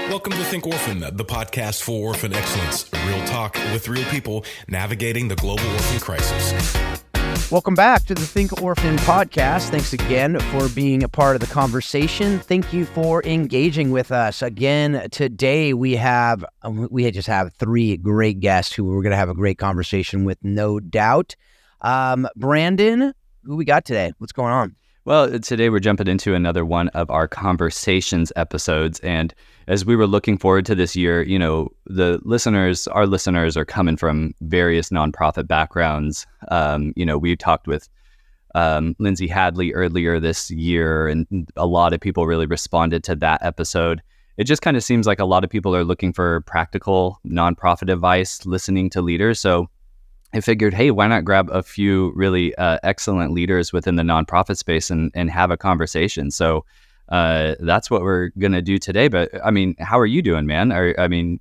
Welcome to Think Orphan, the podcast for orphan excellence. Real talk with real people navigating the global orphan crisis. Welcome back to the Think Orphan podcast. Thanks again for being a part of the conversation. Thank you for engaging with us. Again, today we just have three great guests who we're going to have a great conversation with, no doubt. Brandon, who we got today? What's going on? Well, today we're jumping into another one of our conversations episodes. And as we were looking forward to this year, you know, our listeners are coming from various nonprofit backgrounds. We talked with Lindsay Hadley earlier this year, and a lot of people really responded to that episode. It just kind of seems like a lot of people are looking for practical nonprofit advice, listening to leaders. So I figured, hey, why not grab a few really excellent leaders within the nonprofit space and have a conversation. So that's what we're going to do today. But I mean, how are you doing, man?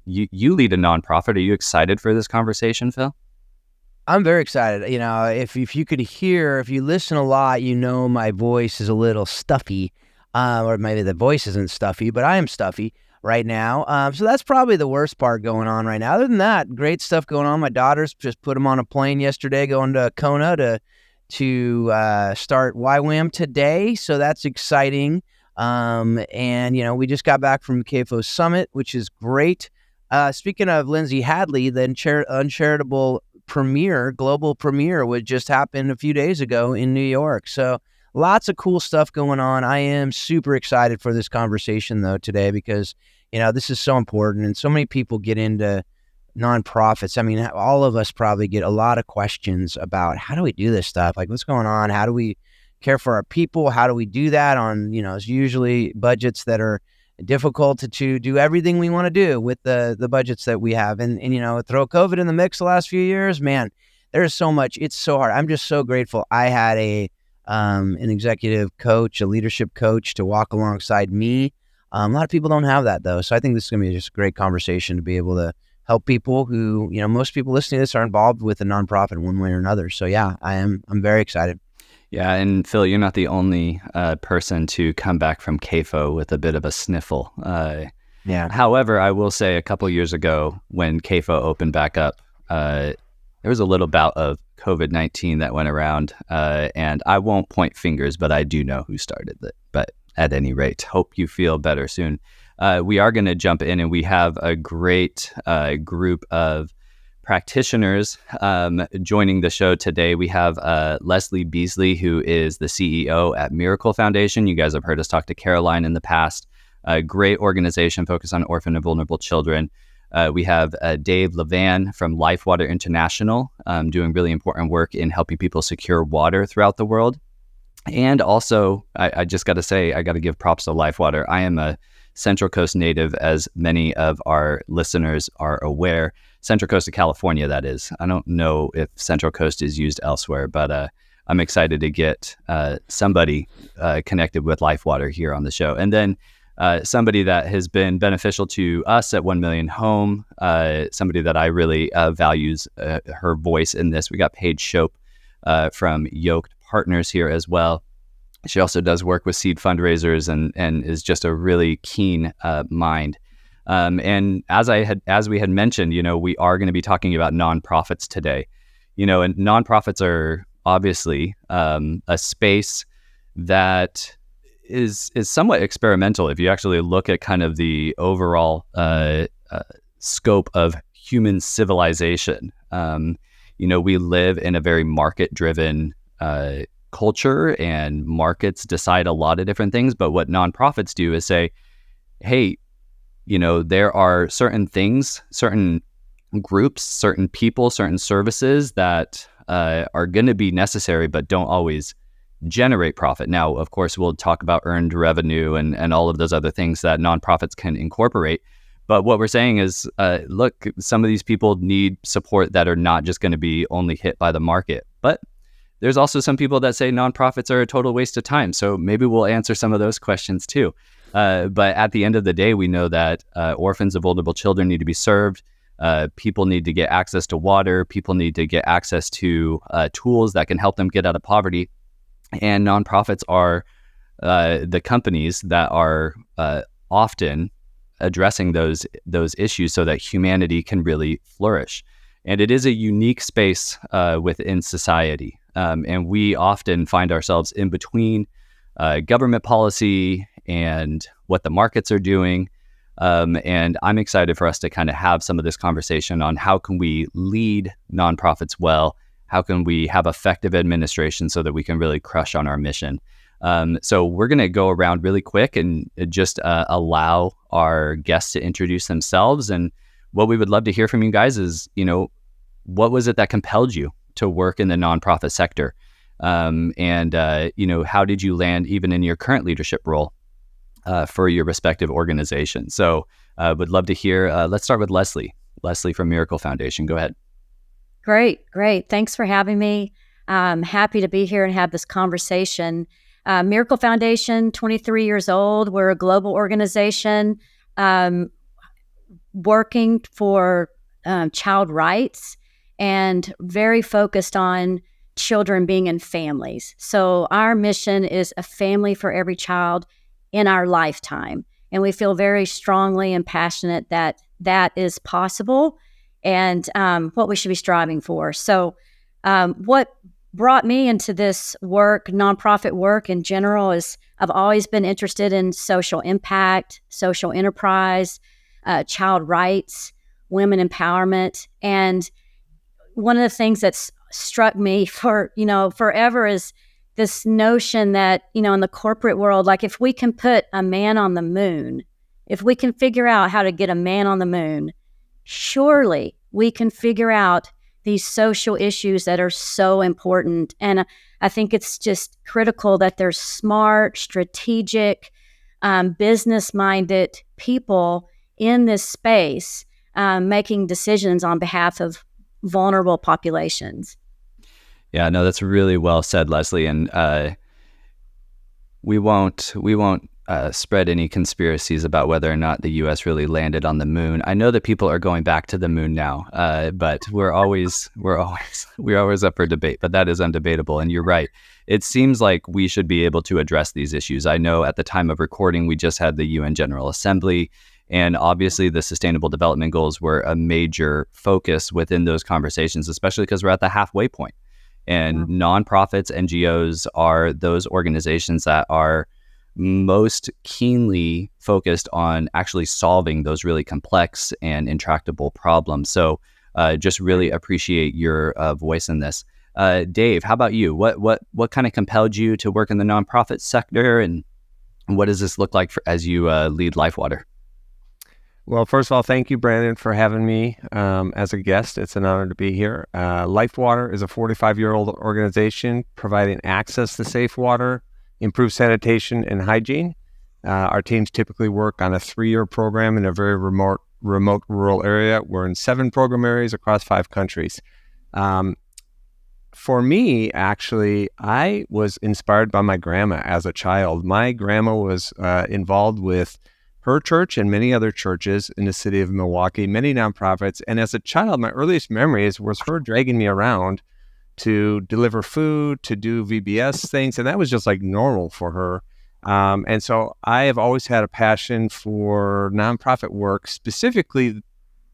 You lead a nonprofit. Are you excited for this conversation, Phil? I'm very excited. You know, if you could hear, if you listen a lot, you know my voice is a little stuffy, or maybe the voice isn't stuffy, but I am stuffy right now. So that's probably the worst part going on right now. Other than that, great stuff going on. My daughters just put them on a plane yesterday going to Kona to start YWAM today. So that's exciting. And, you know, we just got back from CAFO Summit, which is great. Speaking of Lindsay Hadley, the Uncharitable premiere, global premiere, would just happen a few days ago in New York. So lots of cool stuff going on. I am super excited for this conversation, though, today, because, you know, this is so important. And so many people get into nonprofits. I mean, all of us probably get a lot of questions about how do we do this stuff? Like, what's going on? How do we care for our people? How do we do that on, you know, it's usually budgets that are difficult to do everything we want to do with the budgets that we have. And, you know, throw COVID in the mix the last few years, man, there's so much. It's so hard. I'm just so grateful. I had an executive coach, a leadership coach to walk alongside me. A lot of people don't have that, though. So I think this is going to be just a great conversation to be able to help people who, you know, most people listening to this are involved with a nonprofit in one way or another. So yeah, I'm very excited. Yeah, and Phil, you're not the only person to come back from CAFO with a bit of a sniffle. Yeah. However, I will say a couple years ago when CAFO opened back up, there was a little bout of COVID-19 that went around, and I won't point fingers, but I do know who started it. But at any rate, hope you feel better soon. We are going to jump in, and we have a great group of practitioners joining the show today. We have Leslie Beasley, who is the CEO at Miracle Foundation. You guys have heard us talk to Caroline in the past. A great organization focused on orphan and vulnerable children. We have Dave LeVan from LifeWater International, doing really important work in helping people secure water throughout the world. And also, I just got to say, I got to give props to LifeWater. I am a Central Coast native, as many of our listeners are aware. Central Coast of California, that is. I don't know if Central Coast is used elsewhere, but I'm excited to get somebody connected with LifeWater here on the show. And then somebody that has been beneficial to us at 1 Million Home, somebody that I really values her voice in this. We got Page Shope from Yoked Partners here as well. She also does work with seed fundraisers and is just a really keen mind. And as we had mentioned, you know, we are going to be talking about nonprofits today. You know, and nonprofits are obviously a space that is somewhat experimental. If you actually look at kind of the overall scope of human civilization, you know, we live in a very market-driven culture, and markets decide a lot of different things. But what nonprofits do is say, hey, you know, there are certain things, certain groups, certain people, certain services that are going to be necessary, but don't always generate profit. Now, of course, we'll talk about earned revenue and all of those other things that nonprofits can incorporate. But what we're saying is, look, some of these people need support that are not just going to be only hit by the market. But there's also some people that say nonprofits are a total waste of time. So maybe we'll answer some of those questions too. But at the end of the day, we know that orphans and vulnerable children need to be served. People need to get access to water. People need to get access to tools that can help them get out of poverty. And nonprofits are the companies that are often addressing those issues so that humanity can really flourish. And it is a unique space within society. And we often find ourselves in between government policy and what the markets are doing. And I'm excited for us to kind of have some of this conversation on how can we lead nonprofits well, how can we have effective administration so that we can really crush on our mission. So we're going to go around really quick and just allow our guests to introduce themselves. And what we would love to hear from you guys is, what was it that compelled you to work in the nonprofit sector? And how did you land even in your current leadership role for your respective organization? So would love to hear, let's start with Leslie. Leslie from Miracle Foundation. Go ahead. Great. Thanks for having me. I'm happy to be here and have this conversation. Miracle Foundation, 23 years old. We're a global organization working for child rights and very focused on children being in families. So our mission is a family for every child in our lifetime. And we feel very strongly and passionate that that is possible and what we should be striving for. So what brought me into this work, nonprofit work in general, is I've always been interested in social impact, social enterprise, child rights, women empowerment. And one of the things that's struck me for, forever is this notion that, in the corporate world, like if we can put a man on the moon, if we can figure out how to get a man on the moon, surely we can figure out these social issues that are so important. And I think it's just critical that there's smart, strategic, business-minded people in this space making decisions on behalf of vulnerable populations. Yeah, no, that's really well said, Leslie. And we won't spread any conspiracies about whether or not the U.S. really landed on the moon. I know that people are going back to the moon now, but we're always up for debate. But that is undebatable, and you're right. It seems like we should be able to address these issues. I know at the time of recording, we just had the UN General Assembly. And obviously, the Sustainable Development Goals were a major focus within those conversations, especially because we're at the halfway point. And nonprofits, NGOs are those organizations that are most keenly focused on actually solving those really complex and intractable problems. So just really appreciate your voice in this. Dave, how about you? What kind of compelled you to work in the nonprofit sector, and what does this look like as you lead LifeWater? Well, first of all, thank you, Brandon, for having me as a guest. It's an honor to be here. LifeWater is a 45-year-old organization providing access to safe water, improved sanitation, and hygiene. Our teams typically work on a 3-year program in a very remote rural area. We're in 7 program areas across 5 countries. For me, actually, I was inspired by my grandma as a child. My grandma was involved with her church and many other churches in the city of Milwaukee, many nonprofits. And as a child, my earliest memories was her dragging me around to deliver food, to do VBS things. And that was just like normal for her. And so I have always had a passion for nonprofit work, specifically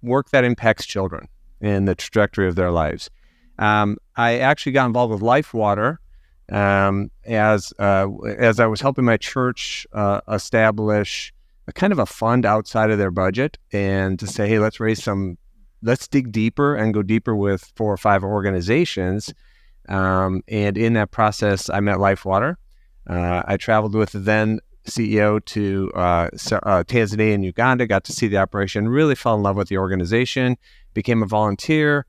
work that impacts children in the trajectory of their lives. I actually got involved with LifeWater as I was helping my church establish a kind of a fund outside of their budget, and to say, hey, let's dig deeper and go deeper with 4 or 5 organizations. And in that process, I met LifeWater. I traveled with the then CEO to Tanzania and Uganda, got to see the operation, really fell in love with the organization, became a volunteer,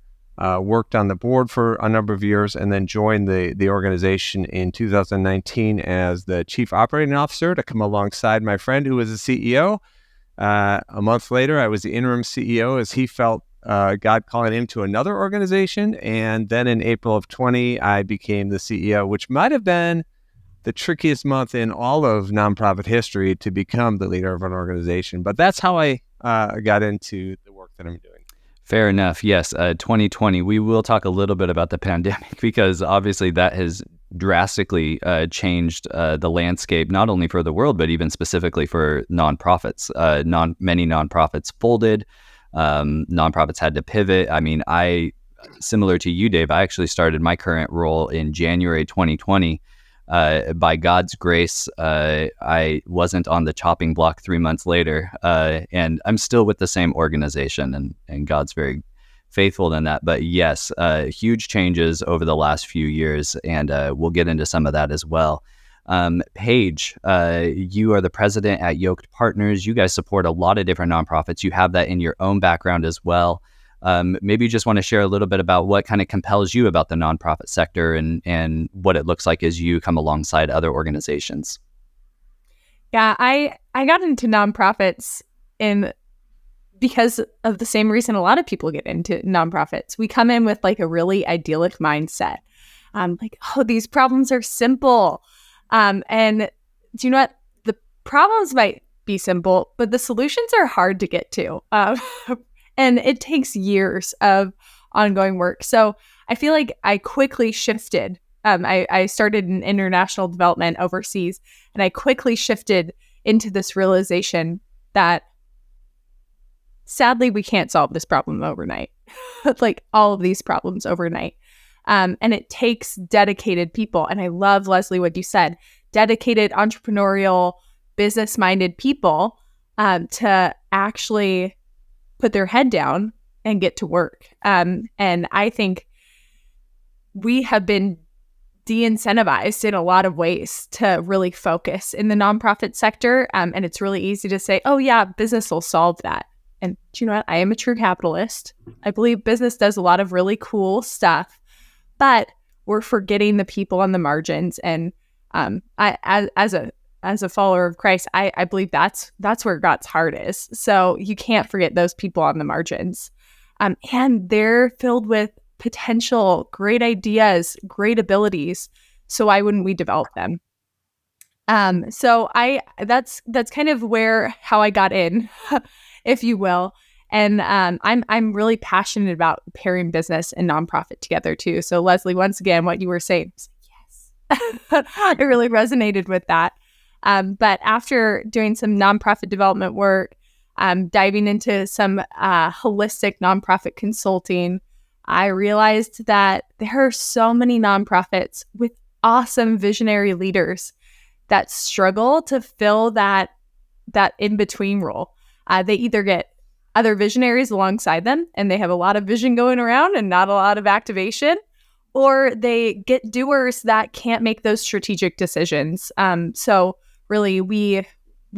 worked on the board for a number of years, and then joined the organization in 2019 as the chief operating officer to come alongside my friend who was the CEO. A month later, I was the interim CEO as he felt God calling him to another organization. And then in April of 20, I became the CEO, which might have been the trickiest month in all of nonprofit history to become the leader of an organization. But that's how I got into the work that I'm doing. Fair enough. Yes, 2020. We will talk a little bit about the pandemic because obviously that has drastically changed the landscape, not only for the world, but even specifically for nonprofits. Many nonprofits folded. Nonprofits had to pivot. I mean, similar to you, Dave, I actually started my current role in January 2020. By God's grace, I wasn't on the chopping block 3 months later, and I'm still with the same organization, and God's very faithful in that. But yes, huge changes over the last few years, and we'll get into some of that as well. Paige, you are the president at Yoked Partners. You guys support a lot of different nonprofits. You have that in your own background as well. Maybe you just want to share a little bit about what kind of compels you about the nonprofit sector and what it looks like as you come alongside other organizations. Yeah, I got into nonprofits because of the same reason a lot of people get into nonprofits. We come in with like a really idyllic mindset. Like, oh, these problems are simple. And do you know what? The problems might be simple, but the solutions are hard to get to. And it takes years of ongoing work. So I feel like I quickly shifted. I started in international development overseas, and I quickly shifted into this realization that sadly, we can't solve this problem overnight, like all of these problems overnight. And it takes dedicated people. And I love, Leslie, what you said, dedicated, entrepreneurial, business-minded people to actually put their head down and get to work. And I think we have been de-incentivized in a lot of ways to really focus in the nonprofit sector. And it's really easy to say, oh yeah, business will solve that. And do you know what? I am a true capitalist. I believe business does a lot of really cool stuff, but we're forgetting the people on the margins. And as a follower of Christ, I believe that's where God's heart is. So you can't forget those people on the margins. And they're filled with potential, great ideas, great abilities. So why wouldn't we develop them? So that's kind of how I got in, if you will. And I'm really passionate about pairing business and nonprofit together too. So Leslie, once again, what you were saying, yes, it really resonated with that. But after doing some nonprofit development work, diving into some holistic nonprofit consulting, I realized that there are so many nonprofits with awesome visionary leaders that struggle to fill that in-between role. They either get other visionaries alongside them, and they have a lot of vision going around and not a lot of activation, or they get doers that can't make those strategic decisions. So really, we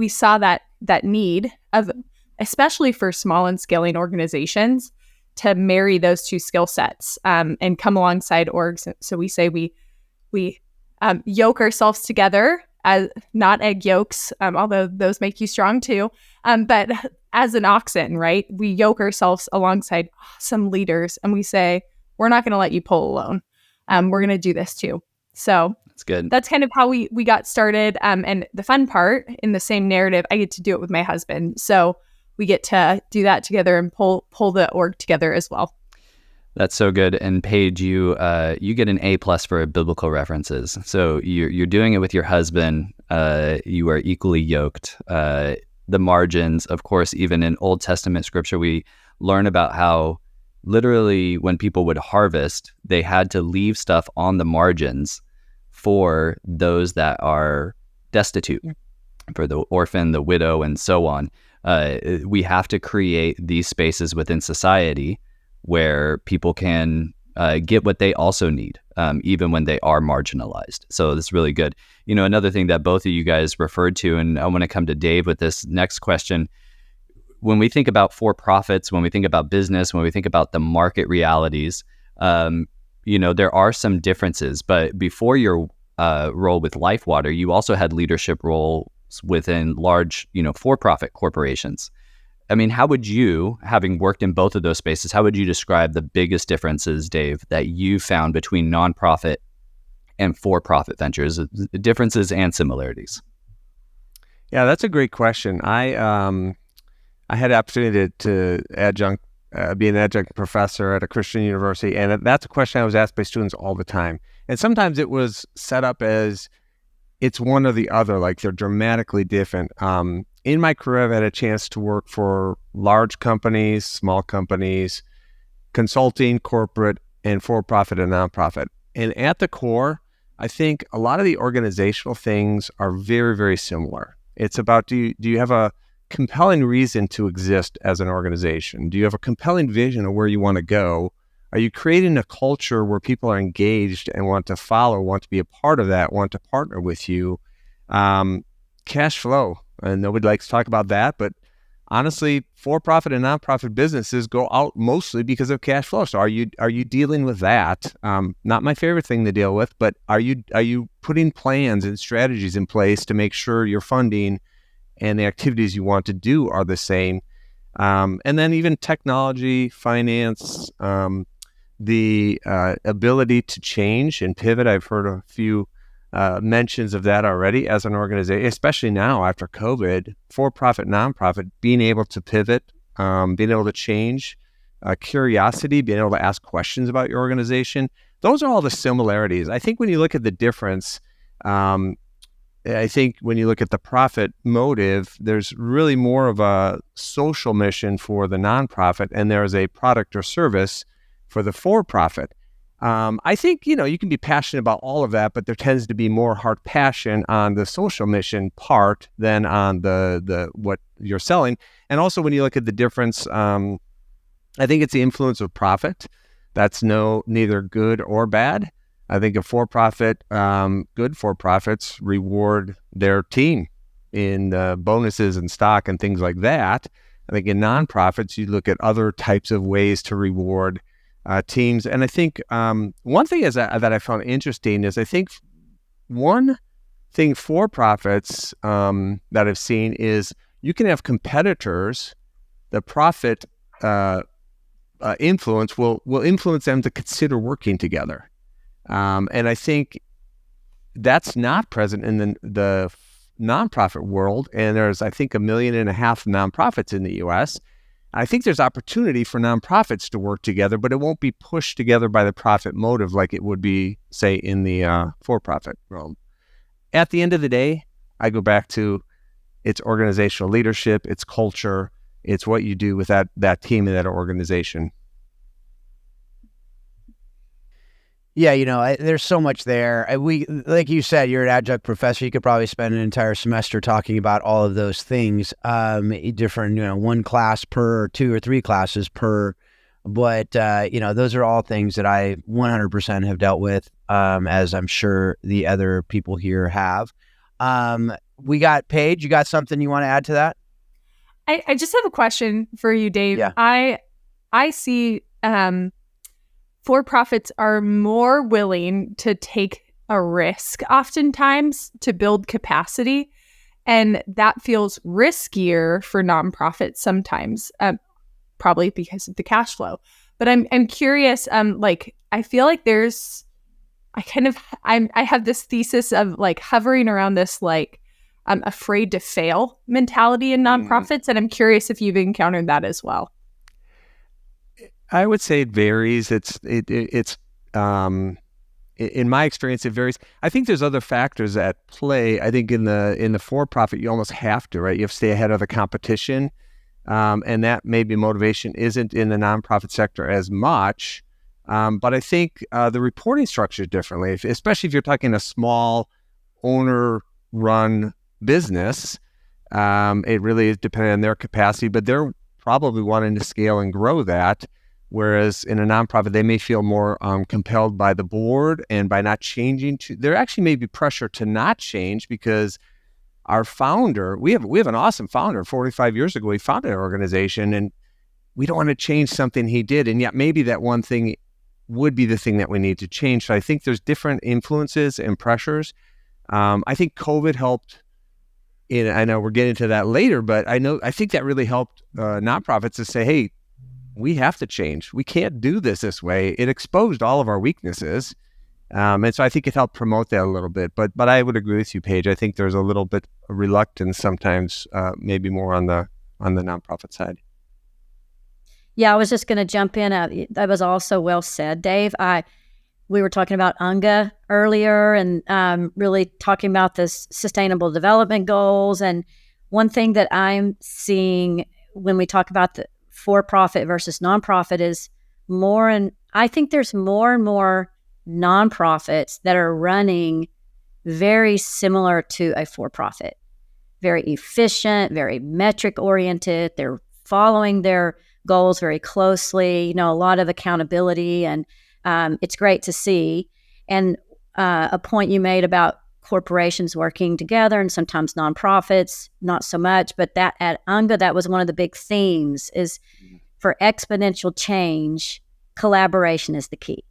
saw that need of, especially for small and scaling organizations, to marry those two skill sets and come alongside orgs. So we say we yoke ourselves together as not egg yolks, although those make you strong too. But as an oxen, right? We yoke ourselves alongside some leaders, and we say, we're not going to let you pull alone. We're going to do this too. So that's good. That's kind of how we got started. And the fun part, in the same narrative, I get to do it with my husband. So we get to do that together and pull the org together as well. That's so good. And Paige, you get an A+ for biblical references. So you're doing it with your husband. You are equally yoked. The margins, of course, even in Old Testament scripture, we learn about how literally when people would harvest, they had to leave stuff on the margins for those that are destitute, for the orphan, the widow, and so on. We have to create these spaces within society where people can get what they also need, even when they are marginalized. So that's really good. You know, another thing that both of you guys referred to, and I want to come to Dave with this next question. When we think about for-profits, when we think about business, when we think about the market realities, you know, there are some differences. But before your role with LifeWater, you also had leadership roles within large, you know, for-profit corporations. I mean, how would you, having worked in both of those spaces, how would you describe the biggest differences, Dave, that you found between nonprofit and for-profit ventures, differences and similarities? Yeah, that's a great question. I had the opportunity to adjunct being an adjunct professor at a Christian university, and that's a question I was asked by students all the time. And sometimes it was set up as it's one or the other, like they're dramatically different. In my career, I've had a chance to work for large companies, small companies, consulting, corporate, and for-profit and nonprofit. And at the core, I think a lot of the organizational things are very, very similar. It's about, do you have a compelling reason to exist as an organization? Do you have a compelling vision of where you want to go? Are you creating a culture where people are engaged and want to follow, want to be a part of that, want to partner with you? Cash flow, and nobody likes to talk about that, but honestly, for-profit and nonprofit businesses go out mostly because of cash flow. So are you dealing with that? Not my favorite thing to deal with, but are you putting plans and strategies in place to make sure your funding and the activities you want to do are the same? And then even technology, finance, the ability to change and pivot. I've heard a few mentions of that already as an organization, especially now after COVID, for-profit, nonprofit, being able to pivot, being able to change, curiosity, being able to ask questions about your organization. Those are all the similarities. I think when you look at the difference, I think when you look at the profit motive, there's really more of a social mission for the nonprofit, and there is a product or service for the for-profit. I think, you can be passionate about all of that, but there tends to be more heart passion on the social mission part than on the what you're selling. And also when you look at the difference, I think it's the influence of profit. That's neither good or bad. I think a for-profit, good for-profits reward their team in bonuses and stock and things like that. I think in nonprofits, you look at other types of ways to reward teams. And I think one thing that I found interesting is I think one thing for-profits that I've seen is you can have competitors, the profit influence will influence them to consider working together. And I think that's not present in the nonprofit world. And there's, I think, 1.5 million nonprofits in the U.S. I think there's opportunity for nonprofits to work together, but it won't be pushed together by the profit motive like it would be, say, in the for-profit world. At the end of the day, I go back to it's organizational leadership, it's culture, it's what you do with that team and that organization. Yeah, there's so much there. We, like you said, you're an adjunct professor. You could probably spend an entire semester talking about all of those things. Different, one class per, 2 or 3 classes per. But those are all things that I 100% have dealt with, as I'm sure the other people here have. We got Paige. You got something you want to add to that? I just have a question for you, Dave. Yeah. I see. For-profits are more willing to take a risk oftentimes to build capacity, and that feels riskier for nonprofits sometimes, probably because of the cash flow. But I'm curious. I feel like I have this thesis of hovering around this I'm afraid to fail mentality in nonprofits, and I'm curious if you've encountered that as well. I would say it varies. It's in my experience, it varies. I think there's other factors at play. I think in the for-profit, you almost have to, right? You have to stay ahead of the competition, and that maybe motivation isn't in the nonprofit sector as much. But I think the reporting structure is differently, especially if you're talking a small owner-run business. It really is dependent on their capacity, but they're probably wanting to scale and grow that. Whereas in a nonprofit, they may feel more compelled by the board and by not changing. There actually may be pressure to not change because our founder, we have an awesome founder. 45 years ago, he founded an organization, and we don't want to change something he did. And yet maybe that one thing would be the thing that we need to change. So I think there's different influences and pressures. I think COVID helped. I know we're getting to that later, but I think that really helped nonprofits to say, hey, we have to change. We can't do this way. It exposed all of our weaknesses. And so I think it helped promote that a little bit. But I would agree with you, Paige. I think there's a little bit of reluctance sometimes, maybe more on the nonprofit side. Yeah, I was just going to jump in. That was also well said, Dave. We were talking about UNGA earlier and really talking about this sustainable development goals. And one thing that I'm seeing when we talk about the for-profit versus nonprofit is I think there's more and more nonprofits that are running very similar to a for-profit, very efficient, very metric oriented. They're following their goals very closely, a lot of accountability, and it's great to see. And a point you made about corporations working together and sometimes nonprofits, not so much, but that at UNGA, that was one of the big themes is for exponential change, collaboration is the key.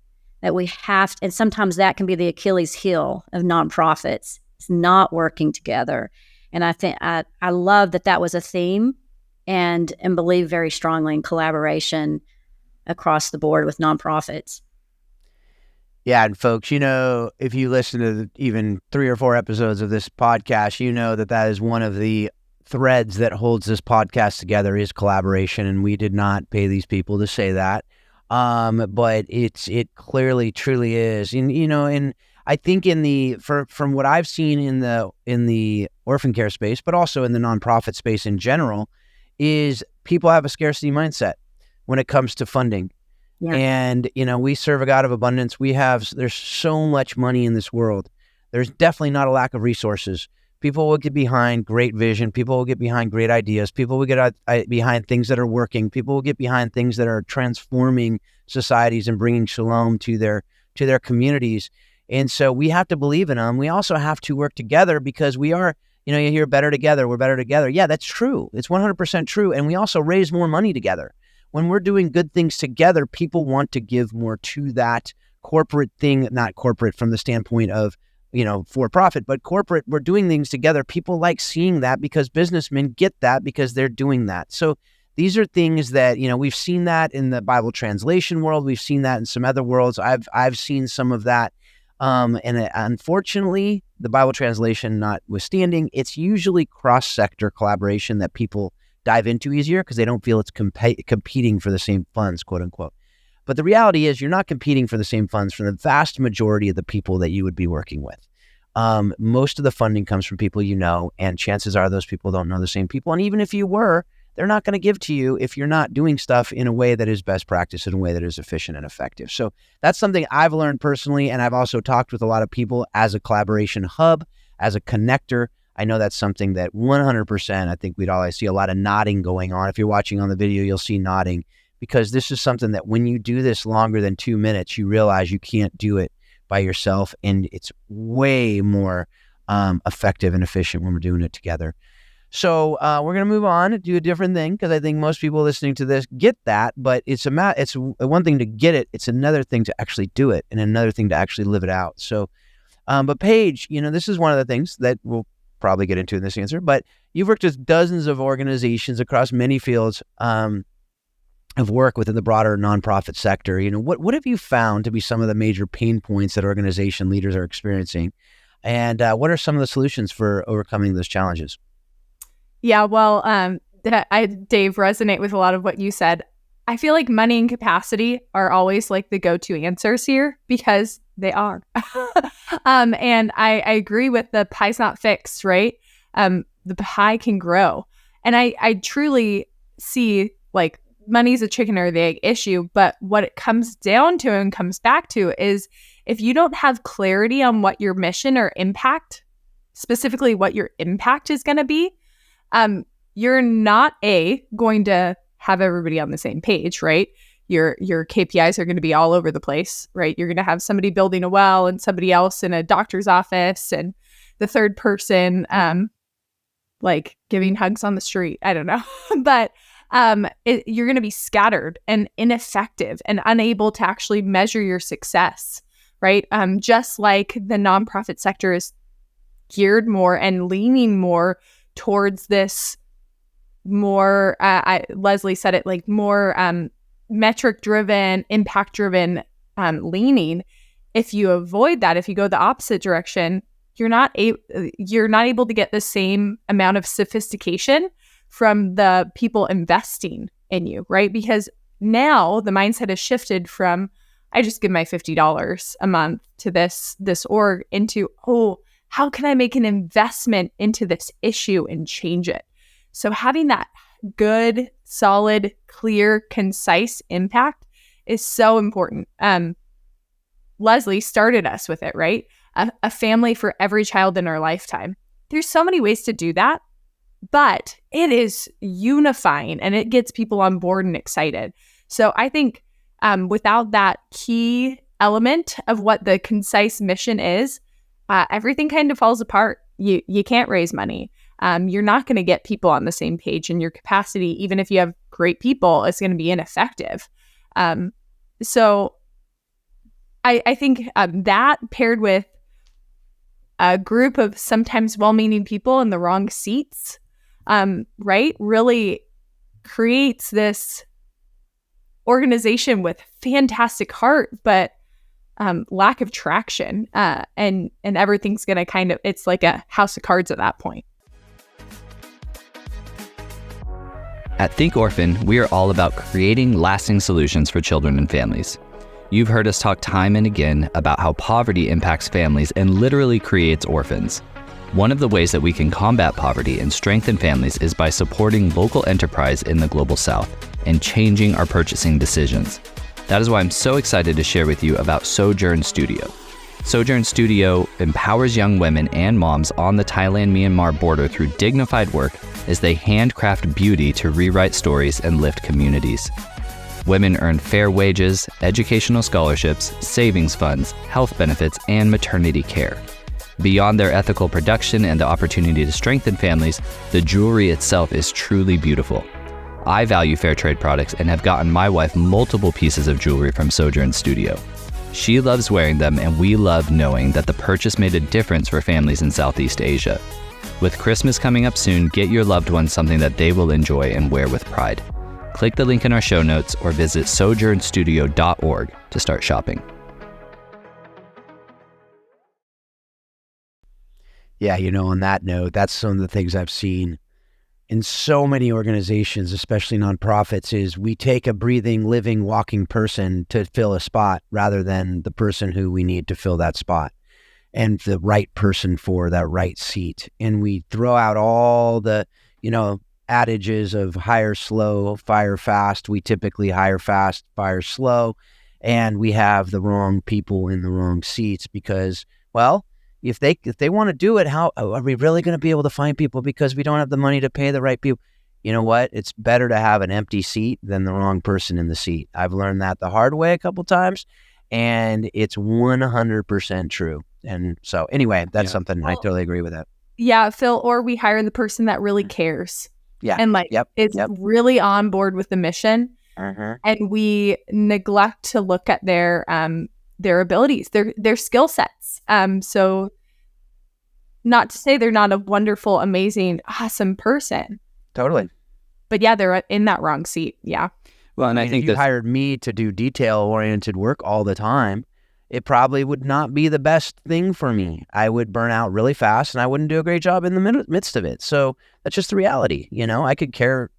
That we have to, and sometimes that can be the Achilles heel of nonprofits. It's not working together. And I think I love that was a theme and believe very strongly in collaboration across the board with nonprofits. Yeah, and folks, if you listen to even 3 or 4 episodes of this podcast, you know that is one of the threads that holds this podcast together is collaboration, and we did not pay these people to say that. But it clearly, truly is. And, and I think from what I've seen in the orphan care space, but also in the nonprofit space in general, is people have a scarcity mindset when it comes to funding. Yeah. And, we serve a God of abundance. There's so much money in this world. There's definitely not a lack of resources. People will get behind great vision. People will get behind great ideas. People will get behind things that are working. People will get behind things that are transforming societies and bringing shalom to their communities. And so we have to believe in them. We also have to work together because we are, you hear better together. We're better together. Yeah, that's true. It's 100% true. And we also raise more money together. When we're doing good things together, people want to give more to that corporate thing, not corporate from the standpoint of, for profit, but corporate, we're doing things together. People like seeing that because businessmen get that because they're doing that. So these are things that, we've seen that in the Bible translation world. We've seen that in some other worlds. I've seen some of that. And unfortunately, the Bible translation notwithstanding, it's usually cross-sector collaboration that people dive into easier because they don't feel it's competing for the same funds, quote unquote. But the reality is you're not competing for the same funds from the vast majority of the people that you would be working with. Most of the funding comes from people and chances are those people don't know the same people. And even if you were, they're not going to give to you if you're not doing stuff in a way that is best practice, in a way that is efficient and effective. So that's something I've learned personally, and I've also talked with a lot of people as a collaboration hub, as a connector. I know that's something that 100%, I think I see a lot of nodding going on. If you're watching on the video, you'll see nodding. Because this is something that when you do this longer than 2 minutes, you realize you can't do it by yourself. And it's way more effective and efficient when we're doing it together. So we're going to move on and do a different thing because I think most people listening to this get that. But it's one thing to get it. It's another thing to actually do it and another thing to actually live it out. So, but Paige, this is one of the things that we'll probably get into in this answer. But you've worked with dozens of organizations across many fields of work within the broader nonprofit sector. What have you found to be some of the major pain points that organization leaders are experiencing? And what are some of the solutions for overcoming those challenges? Yeah, well, Dave, resonate with a lot of what you said. I feel like money and capacity are always like the go-to answers here because they are. And I agree with the pie's not fixed, right? The pie can grow. And I truly see like money's a chicken or the egg issue, but what it comes down to and comes back to is if you don't have clarity on what your mission or impact, specifically what your impact is going to be, you're not going to have everybody on the same page, right? Your KPIs are going to be all over the place, right? You're going to have somebody building a well and somebody else in a doctor's office and the third person like giving hugs on the street. I don't know. But you're going to be scattered and ineffective and unable to actually measure your success, right? Just like the nonprofit sector is geared more and leaning more towards this more, Leslie said it, like more metric-driven, impact-driven leaning. If you avoid that, if you go the opposite direction, you're not able to get the same amount of sophistication from the people investing in you, right? Because now the mindset has shifted from, I just give my $50 a month to this org into, oh, how can I make an investment into this issue and change it? So having that good, solid, clear, concise impact is so important. Leslie started us with it, right? A family for every child in our lifetime. There's so many ways to do that, but it is unifying and it gets people on board and excited. So I think without that key element of what the concise mission is, everything kind of falls apart. You can't raise money. You're not going to get people on the same page, and your capacity, even if you have great people, is going to be ineffective. So I think that paired with a group of sometimes well-meaning people in the wrong seats, right, really creates this organization with fantastic heart, but lack of traction, and everything's going to it's like a house of cards at that point. At Think Orphan, we are all about creating lasting solutions for children and families. You've heard us talk time and again about how poverty impacts families and literally creates orphans. One of the ways that we can combat poverty and strengthen families is by supporting local enterprise in the Global South and changing our purchasing decisions. That is why I'm so excited to share with you about Sojourn Studio. Sojourn Studio empowers young women and moms on the Thailand-Myanmar border through dignified work as they handcraft beauty to rewrite stories and lift communities. Women earn fair wages, educational scholarships, savings funds, health benefits, and maternity care. Beyond their ethical production and the opportunity to strengthen families, the jewelry itself is truly beautiful. I value fair trade products and have gotten my wife multiple pieces of jewelry from Sojourn Studio. She loves wearing them, and we love knowing that the purchase made a difference for families in Southeast Asia. With Christmas coming up soon, get your loved ones something that they will enjoy and wear with pride. Click the link in our show notes or visit sojournstudio.org to start shopping. Yeah, on that note, that's some of the things I've seen in so many organizations, especially nonprofits, is we take a breathing, living, walking person to fill a spot rather than the person who we need to fill that spot and the right person for that right seat. And we throw out all the, adages of hire slow, fire fast. We typically hire fast, fire slow, and we have the wrong people in the wrong seats because, well, if they want to do it, how are we really going to be able to find people because we don't have the money to pay the right people? You know what? It's better to have an empty seat than the wrong person in the seat. I've learned that the hard way a couple times, and it's 100% true. And so anyway, that's something I totally agree with that. Yeah, Phil, or we hire the person that really cares. Yeah. And it's really on board with the mission. Uh-huh. And we neglect to look at their abilities, their skill sets. So not to say they're not a wonderful, amazing, awesome person. Totally. But yeah, they're in that wrong seat. Yeah. Well, and I think if you hired me to do detail-oriented work all the time, it probably would not be the best thing for me. I would burn out really fast and I wouldn't do a great job in the midst of it. So that's just the reality. I could care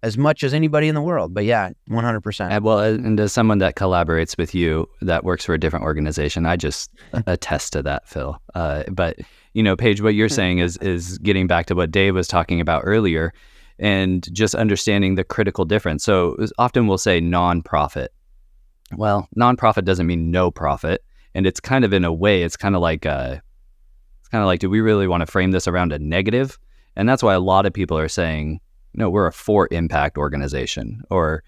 as much as anybody in the world, but yeah, 100%. Well, and as someone that collaborates with you that works for a different organization, I just attest to that, Phil. But, Paige, what you're saying is getting back to what Dave was talking about earlier and just understanding the critical difference. So often we'll say nonprofit. Well, nonprofit doesn't mean no profit. And it's kind of in a way, it's kind of like, do we really want to frame this around a negative? And that's why a lot of people are saying, no, we're a for impact organization. Or,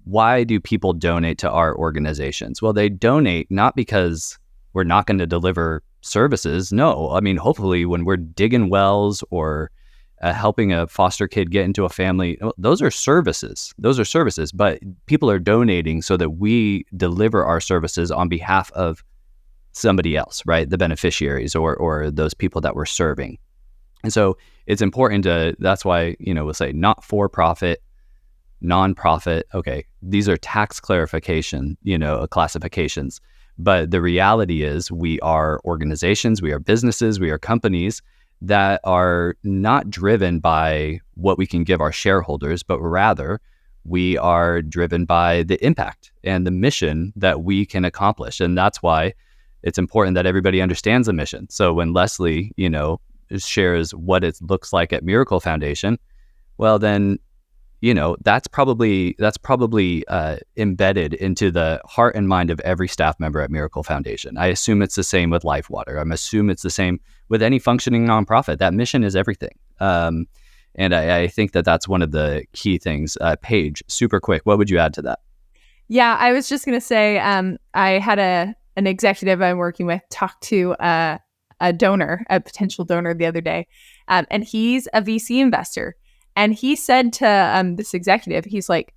why do people donate to our organizations? Well, they donate not because we're not going to deliver services. No, I mean, hopefully when we're digging wells or helping a foster kid get into a family, those are services. But people are donating so that we deliver our services on behalf of somebody else, right? The beneficiaries or those people that we're serving. And so it's important that's why, we'll say not for profit, nonprofit. Okay, these are tax clarification, classifications. But the reality is we are organizations, we are businesses, we are companies that are not driven by what we can give our shareholders, but rather we are driven by the impact and the mission that we can accomplish. And that's why it's important that everybody understands the mission. So when Leslie, shares what it looks like at Miracle Foundation, well, then, that's probably embedded into the heart and mind of every staff member at Miracle Foundation. I assume it's the same with Life Water. I assume it's the same with any functioning nonprofit. That mission is everything. And I think that that's one of the key things. Paige, super quick, what would you add to that? Yeah, I was just going to say, I had an executive I'm working with talk to a potential donor the other day, and he's a VC investor. And he said to this executive, he's like,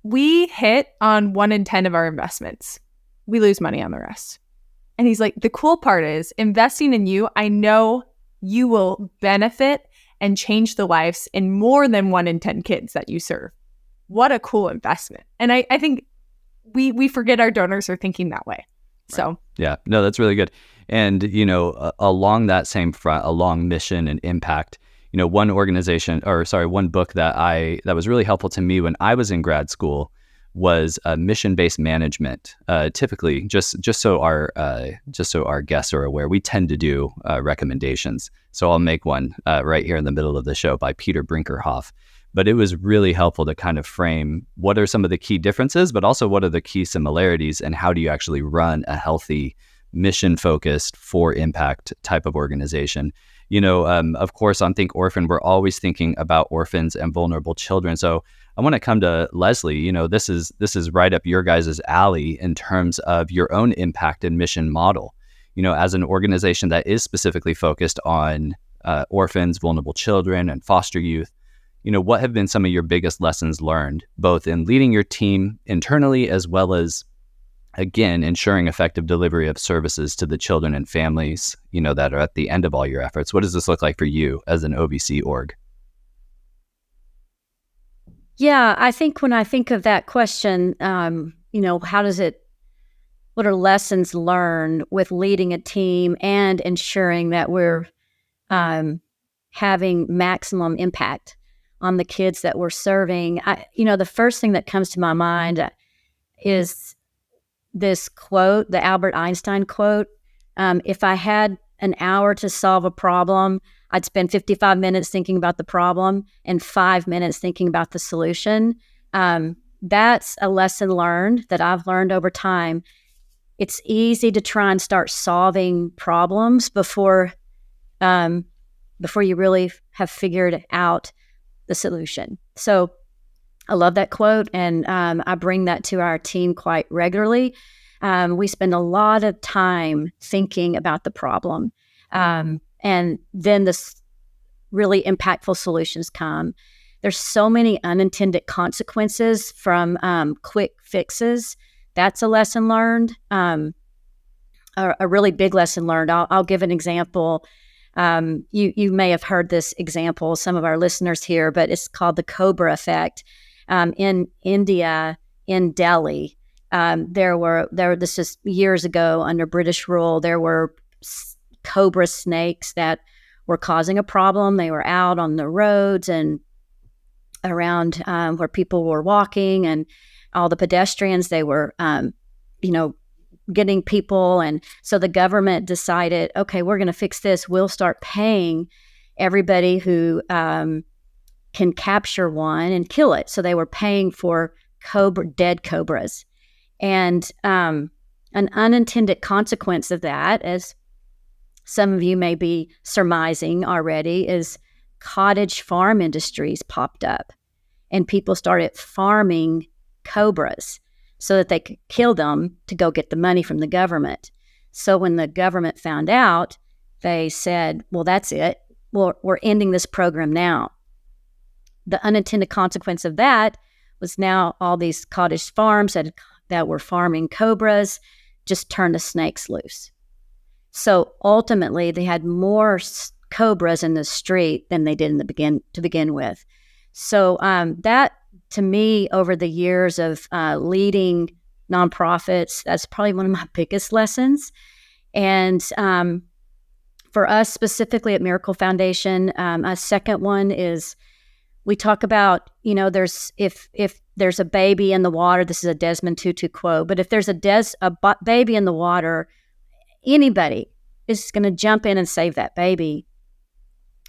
we hit on 1 in 10 of our investments. We lose money on the rest. And he's like, the cool part is investing in you, I know you will benefit and change the lives in more than 1 in 10 kids that you serve. What a cool investment. And I think we forget our donors are thinking that way. So yeah, no, that's really good. And, along that same front, along mission and impact, one book that was really helpful to me when I was in grad school was mission-based management. Typically, just so our guests are aware, we tend to do recommendations. So I'll make one right here in the middle of the show by Peter Brinkerhoff. But it was really helpful to kind of frame what are some of the key differences, but also what are the key similarities, and how do you actually run a healthy, mission-focused, for impact type of organization. Of course, on Think Orphan, we're always thinking about orphans and vulnerable children. So I want to come to Leslie. This is right up your guys' alley in terms of your own impact and mission model. As an organization that is specifically focused on orphans, vulnerable children, and foster youth, what have been some of your biggest lessons learned, both in leading your team internally as well as, again, ensuring effective delivery of services to the children and families, that are at the end of all your efforts? What does this look like for you as an OVC org? Yeah, I think when I think of that question, what are lessons learned with leading a team and ensuring that we're having maximum impact on the kids that we're serving? The first thing that comes to my mind is this quote, the Albert Einstein quote. If I had an hour to solve a problem, I'd spend 55 minutes thinking about the problem and 5 minutes thinking about the solution. That's a lesson learned that I've learned over time. It's easy to try and start solving problems before you really have figured out the solution. So I love that quote, and I bring that to our team quite regularly. We spend a lot of time thinking about the problem, and then the really impactful solutions come. There's so many unintended consequences from quick fixes. That's a lesson learned, a really big lesson learned. I'll give an example. You may have heard this example, some of our listeners here, but it's called the Cobra effect. In India, in Delhi, this is years ago under British rule, there were cobra snakes that were causing a problem. They were out on the roads and around where people were walking, and all the pedestrians, they were, getting people. And so the government decided, okay, we're going to fix this. We'll start paying everybody who can capture one and kill it. So they were paying for dead cobras. And an unintended consequence of that, as some of you may be surmising already, is cottage farm industries popped up, and people started farming cobras so that they could kill them to go get the money from the government. So when the government found out, they said, well, that's it. We're ending this program now. The unintended consequence of that was now all these cottage farms that were farming cobras just turned the snakes loose. So ultimately, they had more cobras in the street than they did to begin with. So that, to me, over the years of leading nonprofits, that's probably one of my biggest lessons. And for us specifically at Miracle Foundation, a second one is we talk about, there's if there's a baby in the water, this is a Desmond Tutu quote, but if there's a baby in the water, anybody is going to jump in and save that baby.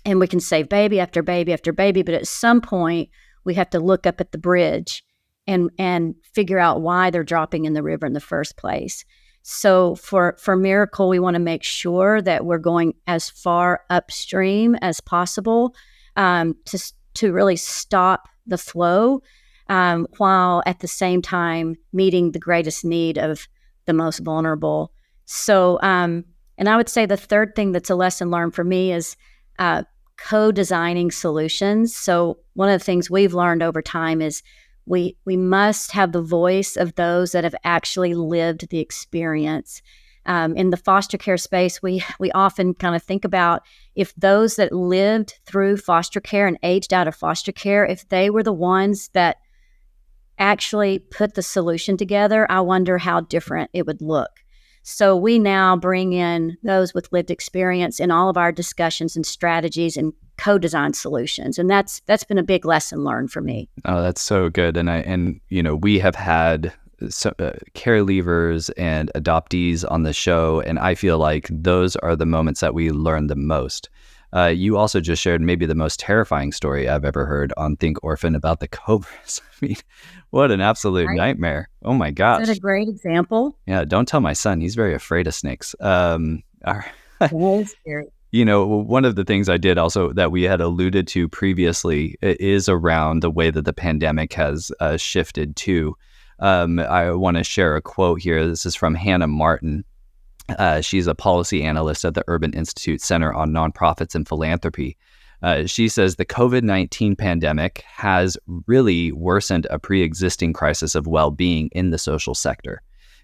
And we can save baby after baby after baby, but at some point we have to look up at the bridge and figure out why they're dropping in the river in the first place. So for Miracle, we want to make sure that we're going as far upstream as possible to really stop the flow, while at the same time meeting the greatest need of the most vulnerable. So, and I would say the third thing that's a lesson learned for me is co-designing solutions. So one of the things we've learned over time is we must have the voice of those that have actually lived the experience. In the foster care space, we often kind of think about if those that lived through foster care and aged out of foster care, if they were the ones that actually put the solution together, I wonder how different it would look. So we now bring in those with lived experience in all of our discussions and strategies and co-design solutions. And that's been a big lesson learned for me. Oh, that's so good. And we have had care leavers and adoptees on the show, and I feel like those are the moments that we learn the most. You also just shared maybe the most terrifying story I've ever heard on Think Orphan about the cobras. I mean, what an absolute nightmare. Oh my gosh. Is that a great example? Yeah, don't tell my son. He's very afraid of snakes. That's scary. One of the things I did also that we had alluded to previously is around the way that the pandemic has shifted too. I want to share a quote here. This is from Hannah Martin. She's a policy analyst at the Urban Institute Center on Nonprofits and Philanthropy. She says the COVID-19 pandemic has really worsened a pre-existing crisis of well-being in the social sector.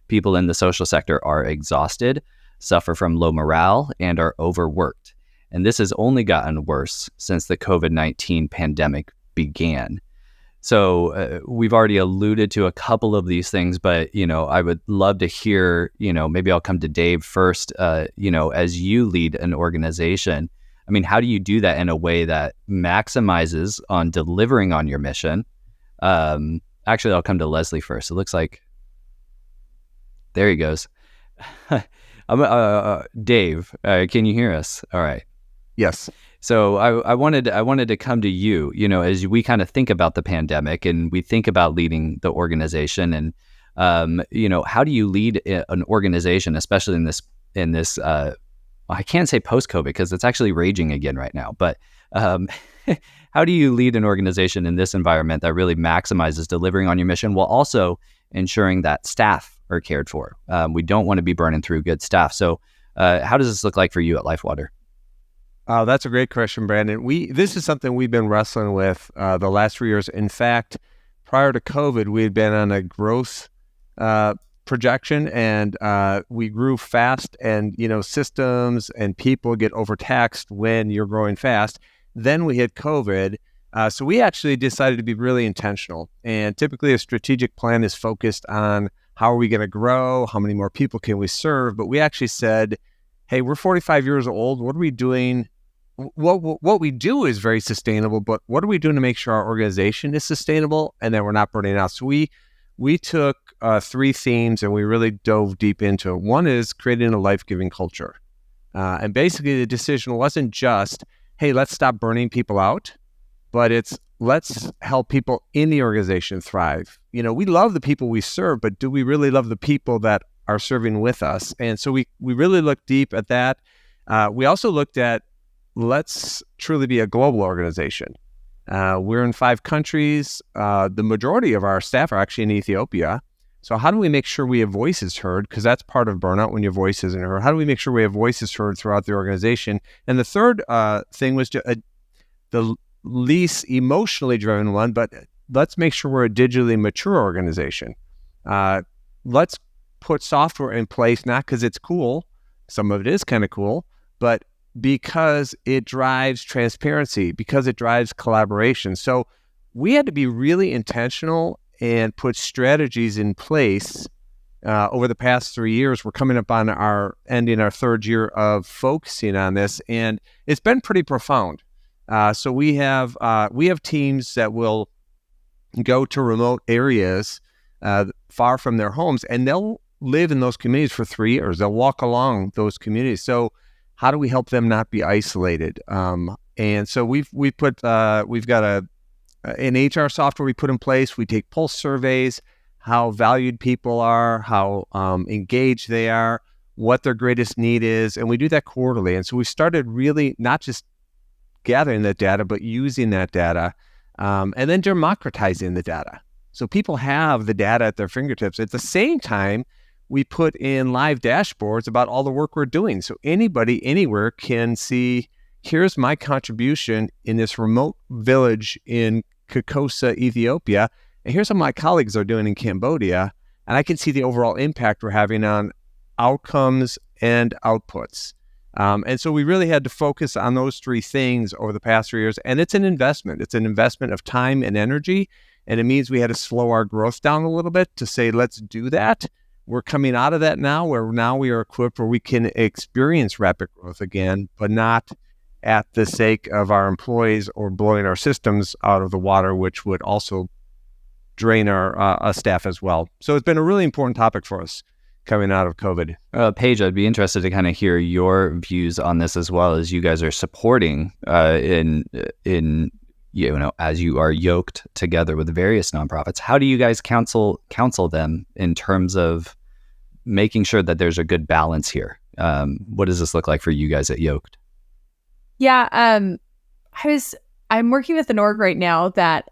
People in the social sector are exhausted, suffer from low morale, and are overworked. And this has only gotten worse since the COVID-19 pandemic began. So we've already alluded to a couple of these things, but, I would love to hear, maybe I'll come to Dave first, as you lead an organization. I mean, how do you do that in a way that maximizes on delivering on your mission? Actually, I'll come to Leslie first. It looks like, there he goes. Dave, can you hear us? All right. Yes. So I wanted to come to you, as we kind of think about the pandemic and we think about leading the organization, and how do you lead an organization, especially in this I can't say post-COVID because it's actually raging again right now, but how do you lead an organization in this environment that really maximizes delivering on your mission while also ensuring that staff are cared for? We don't want to be burning through good staff. So how does this look like for you at LifeWater? That's a great question, Brandon. This is something we've been wrestling with the last 3 years. In fact, prior to COVID, we had been on a growth projection, and we grew fast, and systems and people get overtaxed when you're growing fast. Then we hit COVID, so we actually decided to be really intentional. And typically, a strategic plan is focused on how are we going to grow, how many more people can we serve. But we actually said, hey, we're 45 years old. What are we doing? What we do is very sustainable, but what are we doing to make sure our organization is sustainable and that we're not burning out? So we took 3 themes and we really dove deep into it. One is creating a life-giving culture. And basically the decision wasn't just, hey, let's stop burning people out, but it's let's help people in the organization thrive. We love the people we serve, but do we really love the people that are serving with us? And so we really looked deep at that. We also looked at, let's truly be a global organization. We're in 5 countries. The majority of our staff are actually in Ethiopia. So how do we make sure we have voices heard? Because that's part of burnout when your voice isn't heard. How do we make sure we have voices heard throughout the organization? And the third thing was the least emotionally driven one, but let's make sure we're a digitally mature organization. Let's put software in place, not because it's cool. Some of it is kind of cool, but because it drives transparency, because it drives collaboration. So we had to be really intentional and put strategies in place over the past 3 years. We're coming up on ending our 3rd year of focusing on this, and it's been pretty profound. So we have teams that will go to remote areas far from their homes, and they'll live in those communities for 3 years. They'll walk along those communities. So how do we help them not be isolated? And so we've got an HR software we put in place. We take pulse surveys, how valued people are, how engaged they are, what their greatest need is, and we do that quarterly. And so we started really not just gathering that data, but using that data, and then democratizing the data. So people have the data at their fingertips. At the same time, we put in live dashboards about all the work we're doing. So anybody, anywhere can see, here's my contribution in this remote village in Kokosa, Ethiopia, and here's what my colleagues are doing in Cambodia, and I can see the overall impact we're having on outcomes and outputs. And so we really had to focus on those 3 things over the past 3 years, and it's an investment. It's an investment of time and energy, and it means we had to slow our growth down a little bit to say, let's do that. We're coming out of that now, where now we are equipped where we can experience rapid growth again, but not at the sake of our employees or blowing our systems out of the water, which would also drain our staff as well. So it's been a really important topic for us coming out of COVID. Paige, I'd be interested to kind of hear your views on this, as well as you guys are supporting in as you are yoked together with various nonprofits. How do you guys counsel them in terms of making sure that there's a good balance here? What does this look like for you guys at Yoked? Yeah, I'm working with an org right now that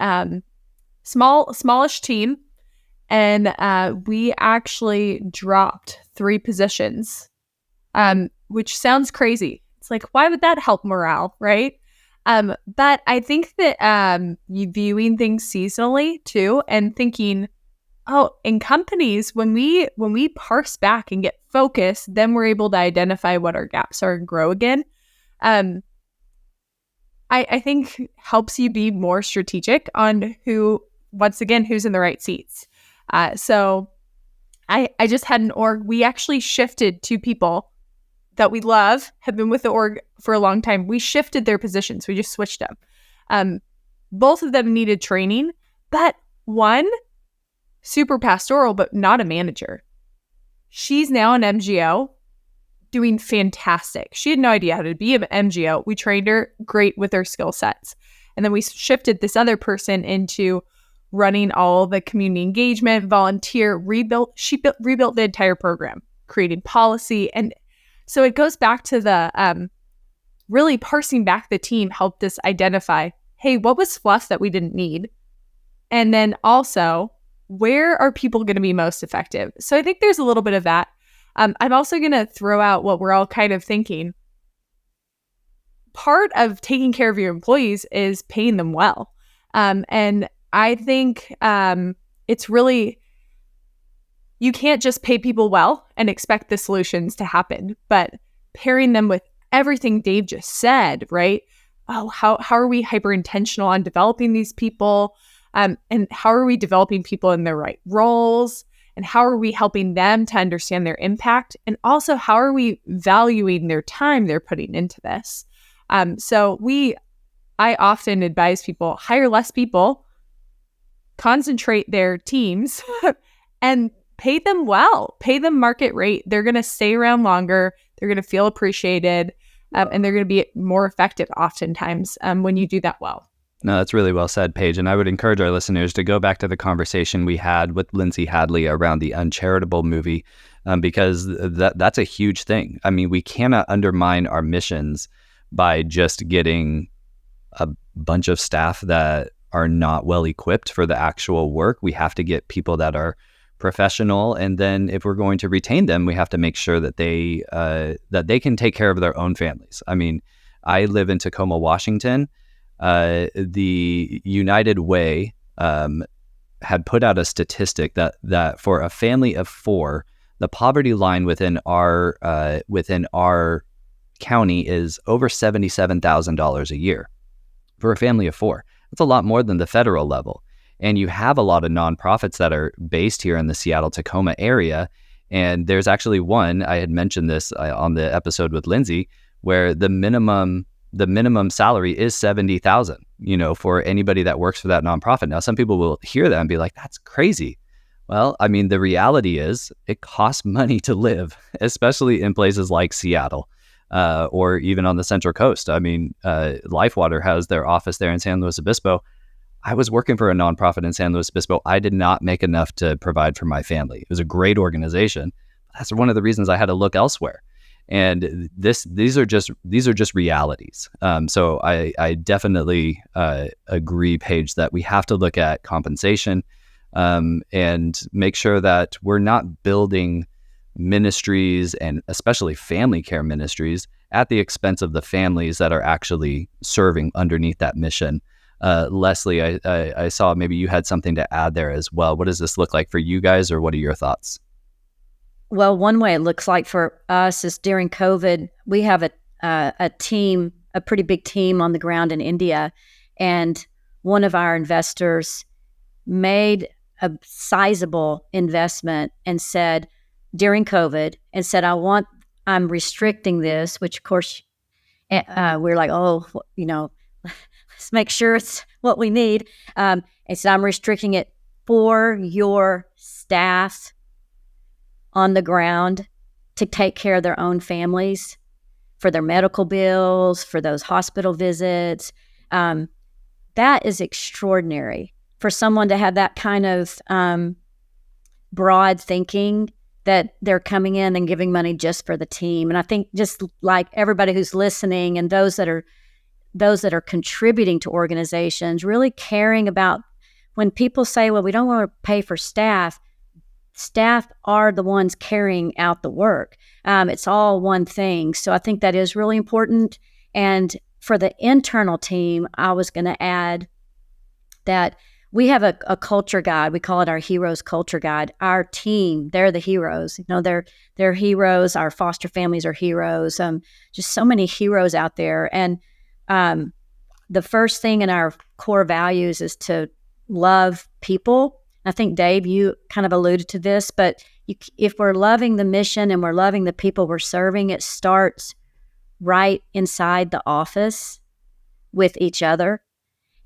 smallish team, and we actually dropped 3 positions, which sounds crazy. It's like, why would that help morale, right? But I think that you viewing things seasonally too, and thinking, oh, in companies, when we parse back and get focused, then we're able to identify what our gaps are and grow again. I think helps you be more strategic on who's in the right seats. So I just had an org. We actually shifted 2 people that we love, have been with the org for a long time. We shifted their positions. We just switched them. Both of them needed training, but one, super pastoral, but not a manager. She's now an MGO, doing fantastic. She had no idea how to be an MGO. We trained her great with her skill sets. And then we shifted this other person into running all the community engagement, volunteer, rebuilt the entire program, creating policy. And so it goes back to the really parsing back the team helped us identify, hey, what was fluff that we didn't need? And then also, where are people going to be most effective? So I think there's a little bit of that. I'm also going to throw out what we're all kind of thinking. Part of taking care of your employees is paying them well. And I think it's really, you can't just pay people well and expect the solutions to happen, but pairing them with everything Dave just said, right? Oh, how are we hyper intentional on developing these people? And how are we developing people in their right roles? And how are we helping them to understand their impact? And also, how are we valuing their time they're putting into this? I often advise people, hire less people, concentrate their teams, and pay them well, pay them market rate. They're going to stay around longer. They're going to feel appreciated, and they're going to be more effective oftentimes when you do that well. No, that's really well said, Paige. And I would encourage our listeners to go back to the conversation we had with Lindsay Hadley around the Uncharitable movie, because that's a huge thing. I mean, we cannot undermine our missions by just getting a bunch of staff that are not well equipped for the actual work. We have to get people that are professional, and then if we're going to retain them, we have to make sure that they can take care of their own families. I mean, I live in Tacoma, Washington. The United Way had put out a statistic that for a family of 4, the poverty line within our county is over $77,000 a year for a family of 4. That's a lot more than the federal level. And you have a lot of nonprofits that are based here in the Seattle-Tacoma area. And there's actually one, I had mentioned this on the episode with Lindsay, where the minimum the minimum salary is $70,000, for anybody that works for that nonprofit. Now, some people will hear that and be like, that's crazy. Well, I mean, the reality is it costs money to live, especially in places like Seattle, or even on the Central Coast. I mean, LifeWater has their office there in San Luis Obispo. I was working for a nonprofit in San Luis Obispo. I did not make enough to provide for my family. It was a great organization. That's one of the reasons I had to look elsewhere. And these are just realities. So I definitely agree, Paige, that we have to look at compensation and make sure that we're not building ministries, and especially family care ministries, at the expense of the families that are actually serving underneath that mission. Leslie, I saw maybe you had something to add there as well. What does this look like for you guys, or what are your thoughts? Well, one way it looks like for us is during COVID, we have a team, a pretty big team on the ground in India. And one of our investors made a sizable investment and said during COVID, and said, I'm restricting this, which of course we're like, let's make sure it's what we need. And so I'm restricting it for your staff on the ground to take care of their own families, for their medical bills, for those hospital visits. That is extraordinary for someone to have that kind of broad thinking, that they're coming in and giving money just for the team. And I think just like everybody who's listening and those that are contributing to organizations, really caring about when people say, well, we don't want to pay for staff are the ones carrying out the work. It's all one thing. So I think that is really important. And for the internal team, I was going to add that we have a culture guide. We call it our Heroes Culture Guide. Our team, they're the heroes. They're heroes. Our foster families are heroes. Just so many heroes out there. And the first thing in our core values is to love people. I think, Dave, you kind of alluded to this, but if we're loving the mission and we're loving the people we're serving, it starts right inside the office with each other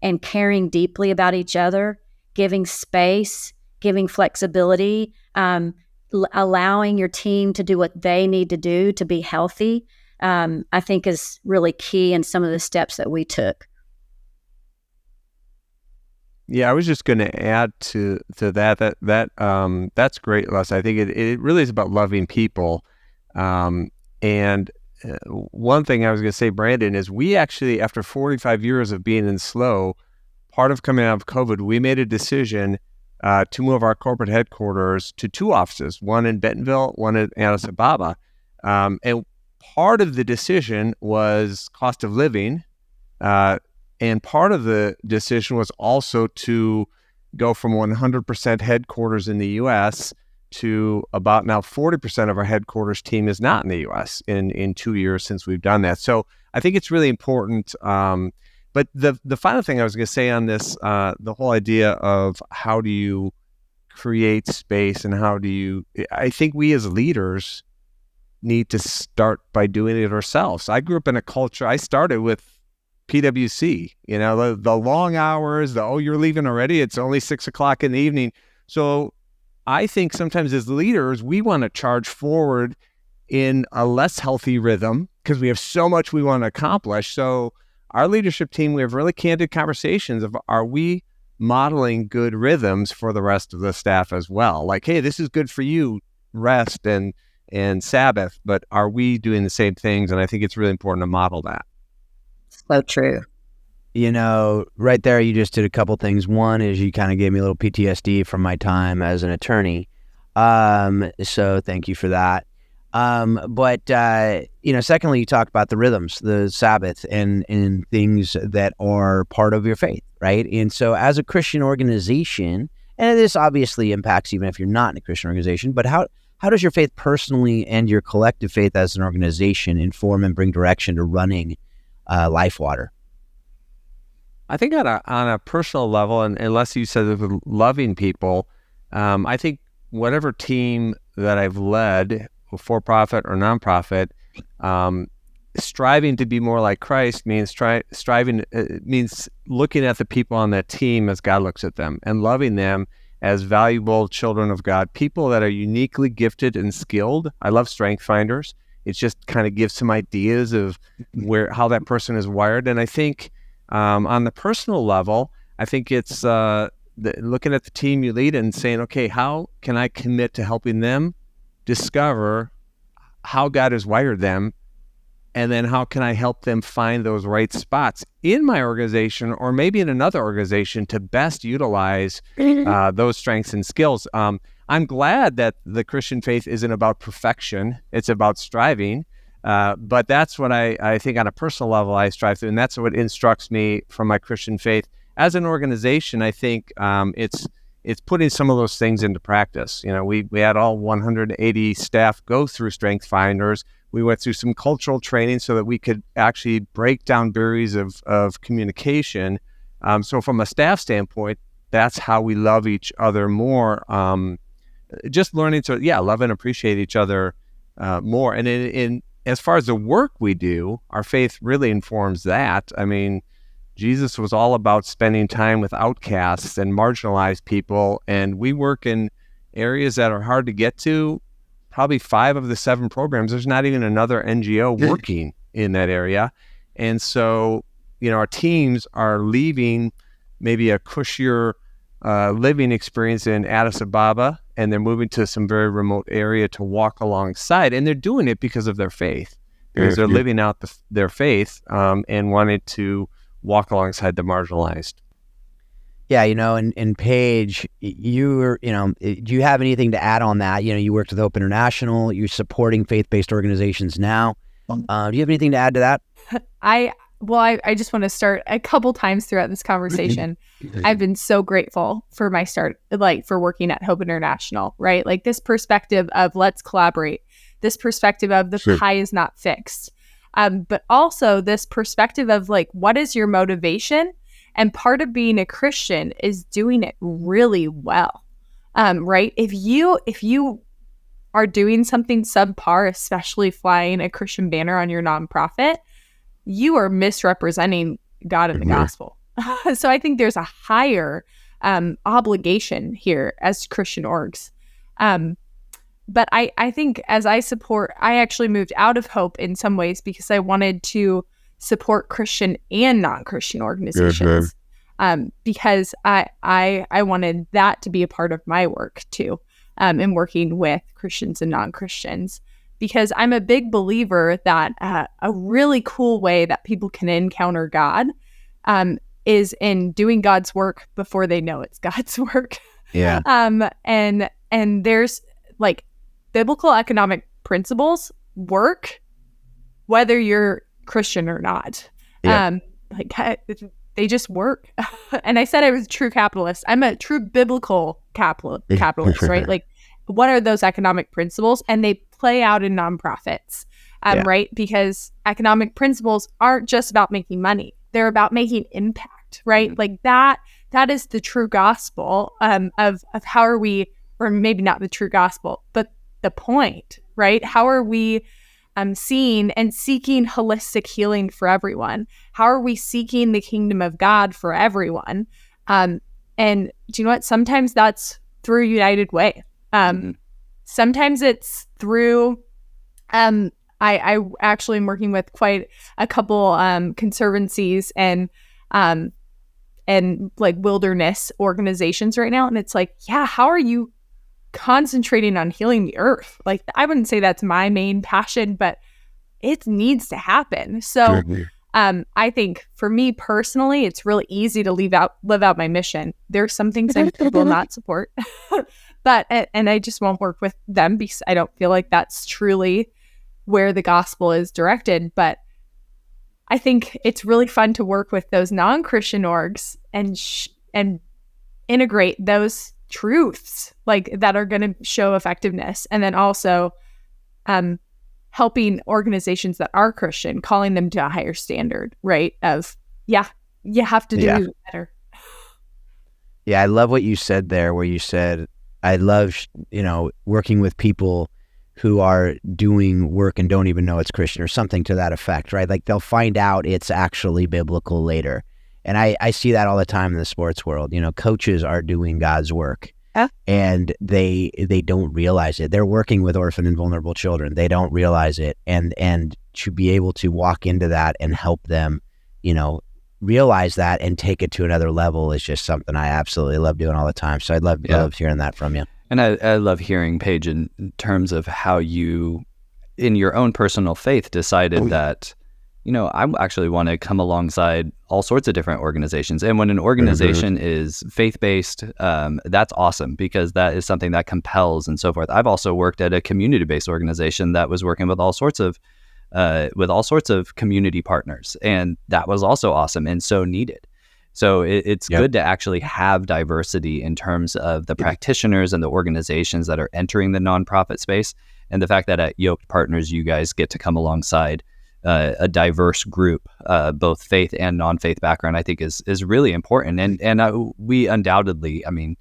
and caring deeply about each other, giving space, giving flexibility, allowing your team to do what they need to do to be healthy, I think is really key in some of the steps that we took. Yeah, I was just going to add to that that's great, Les. I think it really is about loving people. And one thing I was going to say, Brandon, is we actually, after 45 years of being in SLO, part of coming out of COVID, we made a decision to move our corporate headquarters to two offices, one in Bentonville, one in Addis Ababa. And part of the decision was cost of living. And part of the decision was also to go from 100% headquarters in the U.S. to about now 40% of our headquarters team is not in the U.S. in 2 years since we've done that. So I think it's really important. But the final thing I was going to say on this, the whole idea of how do you create space and I think we as leaders need to start by doing it ourselves. I grew up in a culture, I started with PwC, the long hours, you're leaving already, it's only 6:00 in the evening. So I think sometimes as leaders, we want to charge forward in a less healthy rhythm because we have so much we want to accomplish. So our leadership team, we have really candid conversations of, are we modeling good rhythms for the rest of the staff as well? Like, hey, this is good for you, rest and Sabbath, but are we doing the same things? And I think it's really important to model that. So true. Right there, you just did a couple things. One is you kind of gave me a little PTSD from my time as an attorney. So thank you for that. But secondly, you talked about the rhythms, the Sabbath and things that are part of your faith, right? And so as a Christian organization, and this obviously impacts even if you're not in a Christian organization, but how does your faith personally and your collective faith as an organization inform and bring direction to running LifeWater? I think on a personal level, and unless you said with loving people, I think whatever team that I've led, for-profit or nonprofit, striving to be more like Christ means striving means looking at the people on that team as God looks at them and loving them as valuable children of God, people that are uniquely gifted and skilled. I love strength finders. It just kind of gives some ideas of how that person is wired. And I think on the personal level, I think it's looking at the team you lead and saying, okay, how can I commit to helping them discover how God has wired them? And then how can I help them find those right spots in my organization or maybe in another organization to best utilize those strengths and skills? I'm glad that the Christian faith isn't about perfection. It's about striving. But that's what I think on a personal level I strive to, and that's what instructs me from my Christian faith. As an organization, I think it's putting some of those things into practice. You know, we had all 180 staff go through Strength Finders. We went through some cultural training so that we could actually break down barriers of communication. So from a staff standpoint, that's how we love each other more. Just learning to, love and appreciate each other more. And in as far as the work we do, our faith really informs that. I mean, Jesus was all about spending time with outcasts and marginalized people, and we work in areas that are hard to get to. Probably 5 of the 7 programs, there's not even another NGO working in that area. And so, our teams are leaving maybe a cushier living experience in Addis Ababa, and they're moving to some very remote area to walk alongside. And they're doing it because of their faith, because they're living out their faith and wanted to walk alongside the marginalized. Yeah, in Page, do you have anything to add on that? You worked with Hope International, you're supporting faith-based organizations now. Do you have anything to add to that? I just want to start a couple times throughout this conversation. I've been so grateful for my start, for working at Hope International, right? Like this perspective of let's collaborate, this perspective of the pie is not fixed. But also this perspective of what is your motivation? And part of being a Christian is doing it really well, right? If you are doing something subpar, especially flying a Christian banner on your nonprofit, you are misrepresenting God and the gospel. So I think there's a higher obligation here as Christian orgs. But I think as I actually moved out of Hope in some ways because I wanted to support Christian and non-Christian organizations because I wanted that to be a part of my work too, in working with Christians and non-Christians, because I'm a big believer that a really cool way that people can encounter God is in doing God's work before they know it's God's work. Yeah. And there's biblical economic principles work whether you're Christian or not. Yeah. They just work. And I said I was a true capitalist. I'm a true biblical capitalist, right? What are those economic principles? And they play out in nonprofits, right? Because economic principles aren't just about making money. They're about making impact, right? That is the true gospel of how are we, or maybe not the true gospel, but the point, right? How are we seeing and seeking holistic healing for everyone? How are we seeking the kingdom of God for everyone? And do you know what? Sometimes that's through United Way. Sometimes it's through, I actually am working with quite a couple conservancies and wilderness organizations right now. And it's how are you concentrating on healing the earth? I wouldn't say that's my main passion, but it needs to happen. So I think for me personally, it's really easy to live out my mission. There's some things I will not support, and I just won't work with them because I don't feel like that's truly where the gospel is directed. But I think it's really fun to work with those non-Christian orgs and integrate those truths that are going to show effectiveness, and then also helping organizations that are Christian, calling them to a higher standard, right? You have to do better. I love what you said there, where you said, I love working with people who are doing work and don't even know it's Christian or something to that effect, right? Like they'll find out it's actually biblical later. And I see that all the time in the sports world. You know, coaches are doing God's work and they don't realize it. They're working with orphan and vulnerable children. They don't realize it. And to be able to walk into that and help them, you know, realize that and take it to another level is just something I absolutely love doing all the time. So I'd love hearing that from you. And I love hearing, Paige, in terms of how you, in your own personal faith, decided that, you know, I actually want to come alongside all sorts of different organizations. And when an organization is faith-based, that's awesome because that is something that compels and so forth. I've also worked at a community-based organization that was working with all sorts of community partners, and that was also awesome and so needed. So it's good to actually have diversity in terms of the practitioners and the organizations that are entering the nonprofit space, and the fact that at Yoked Partners, you guys get to come alongside a diverse group, both faith and non-faith background, I think is really important. And we undoubtedly, I mean,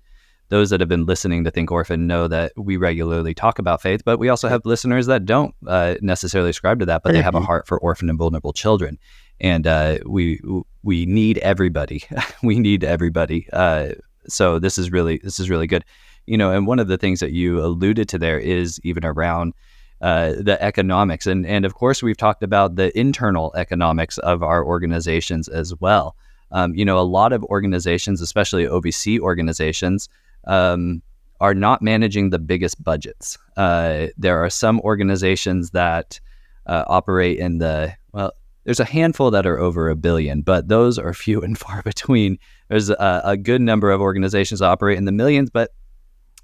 those that have been listening to Think Orphan know that we regularly talk about faith, but we also have listeners that don't necessarily ascribe to that, but they have a heart for orphan and vulnerable children. And we need everybody. We need everybody. So this is really good. You know, and one of the things that you alluded to there is even around the economics. And of course, we've talked about the internal economics of our organizations as well. You know, a lot of organizations, especially OVC organizations, are not managing the biggest budgets. There are some organizations that operate in there's a handful that are over $1 billion, but those are few and far between. There's a good number of organizations that operate in the millions, but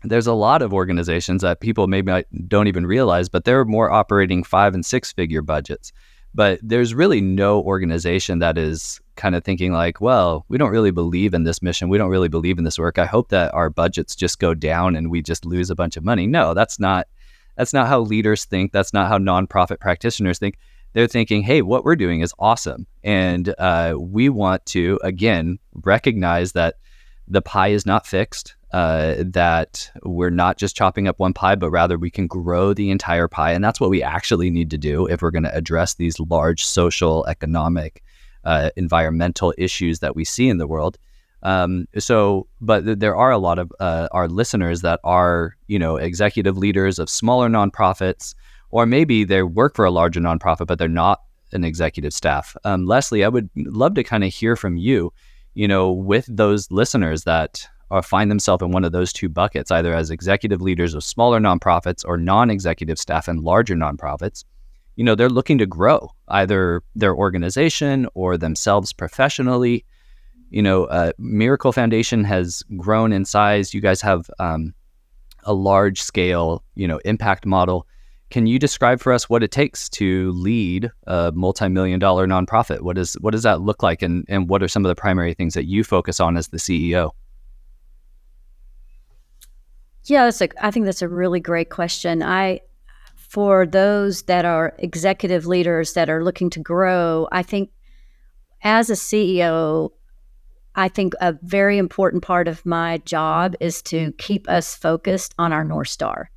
there's a lot of organizations that people maybe don't even realize, but they're more operating 5 and 6 figure budgets. But there's really no organization that is kind of thinking like, well, we don't really believe in this mission. We don't really believe in this work. I hope that our budgets just go down and we just lose a bunch of money. No, that's not how leaders think. That's not how nonprofit practitioners think. They're thinking, hey, what we're doing is awesome. And we want to, again, recognize that the pie is not fixed, that we're not just chopping up one pie, but rather we can grow the entire pie. And that's what we actually need to do if we're going to address these large social, economic, environmental issues that we see in the world. But there are a lot of our listeners that are, you know, executive leaders of smaller nonprofits, or maybe they work for a larger nonprofit, but they're not an executive staff. Leslie, I would love to kind of hear from you, you know, with those listeners that find themselves in one of those two buckets, either as executive leaders of smaller nonprofits or non-executive staff in larger nonprofits. You know, they're looking to grow either their organization or themselves professionally. You know, Miracle Foundation has grown in size. You guys have a large scale, you know, impact model. Can you describe for us what it takes to lead a multi-million-dollar nonprofit? What does that look like, and what are some of the primary things that you focus on as the CEO? Yeah, I think that's a really great question. For those that are executive leaders that are looking to grow, I think as a CEO, I think a very important part of my job is to keep us focused on our North Star.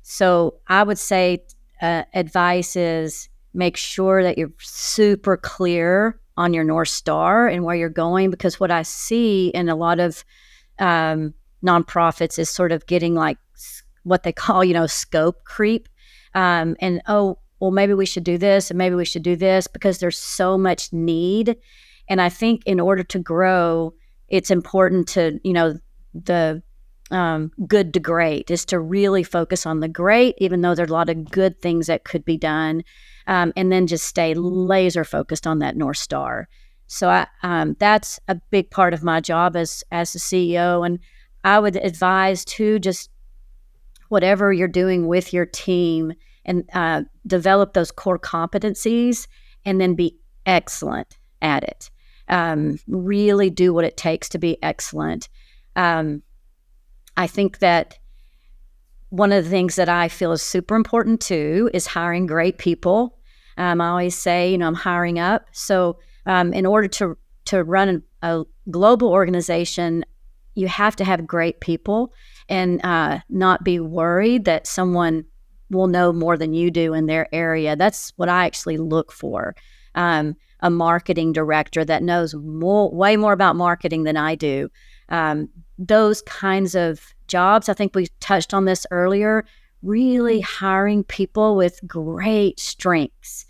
So I would say advice is make sure that you're super clear on your North Star and where you're going, because what I see in a lot of nonprofits is sort of getting like what they call, you know, scope creep. Well, maybe we should do this and maybe we should do this because there's so much need. And I think in order to grow, it's important to, you know, the good to great is to really focus on the great, even though there's a lot of good things that could be done, and then just stay laser focused on that North Star. So that's a big part of my job as a CEO. And I would advise to just whatever you're doing with your team and develop those core competencies and then be excellent at it. Really do what it takes to be excellent. I think that one of the things that I feel is super important too is hiring great people. I always say, you know, I'm hiring up. So in order to run a global organization, you have to have great people and not be worried that someone will know more than you do in their area. That's what I actually look for. A marketing director that knows way more about marketing than I do. Those kinds of jobs, I think we touched on this earlier, really hiring people with great strengths.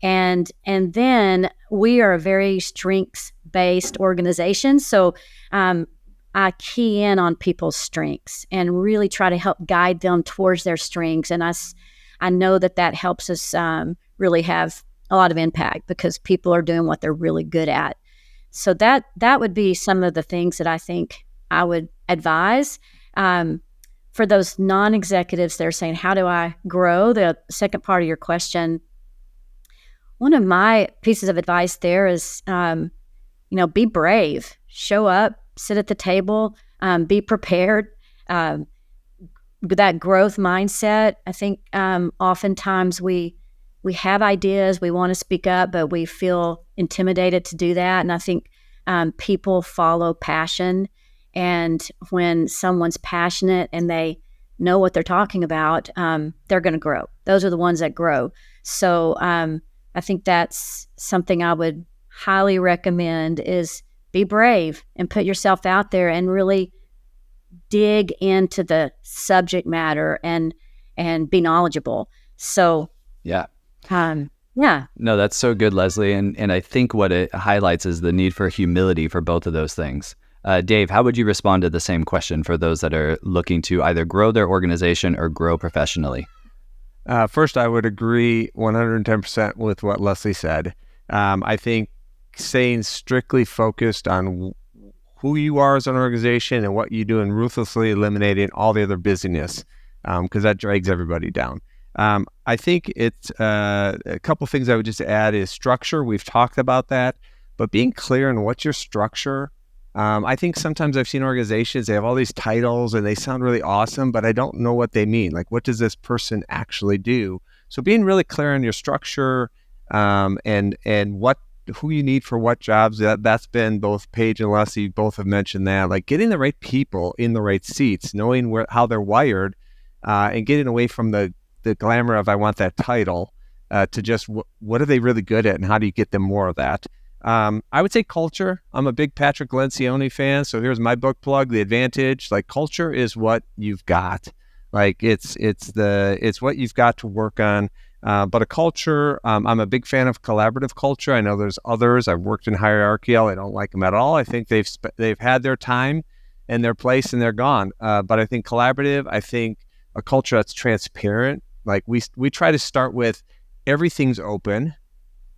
And then we are a very strengths-based organization. So I key in on people's strengths and really try to help guide them towards their strengths. And I know that helps us really have a lot of impact because people are doing what they're really good at. So that would be some of the things that I think I would advise. For those non-executives, they're saying, how do I grow? The second part of your question, one of my pieces of advice there is, be brave, show up, sit at the table, be prepared. With that growth mindset, I think oftentimes we have ideas, we want to speak up, but we feel intimidated to do that. And I think people follow passion. And when someone's passionate and they know what they're talking about, they're going to grow. Those are the ones that grow. So I think that's something I would highly recommend is be brave and put yourself out there and really dig into the subject matter and be knowledgeable. So yeah. Yeah. No, that's so good, Leslie. And I think what it highlights is the need for humility for both of those things. Dave, how would you respond to the same question for those that are looking to either grow their organization or grow professionally? First, I would agree 110% with what Leslie said. I think staying strictly focused on who you are as an organization and what you do and ruthlessly eliminating all the other busyness, because that drags everybody down. I think it's a couple things I would just add is structure. We've talked about that, but being clear on what's your structure. I think sometimes I've seen organizations, they have all these titles and they sound really awesome, but I don't know what they mean. Like, what does this person actually do? So being really clear on your structure and who you need for what jobs, that's been both Paige and Leslie both have mentioned that, like getting the right people in the right seats, knowing how they're wired, and getting away from the glamour of I want that title to just what are they really good at and how do you get them more of that? I would say culture. I'm a big Patrick Lencioni fan, so here's my book plug, The Advantage. Like, culture is what you've got. Like, it's what you've got to work on. But a culture, I'm a big fan of collaborative culture. I know there's others. I've worked in hierarchical. I don't like them at all. I think they've had their time and their place and they're gone. But I think collaborative. I think a culture that's transparent. Like we try to start with everything's open.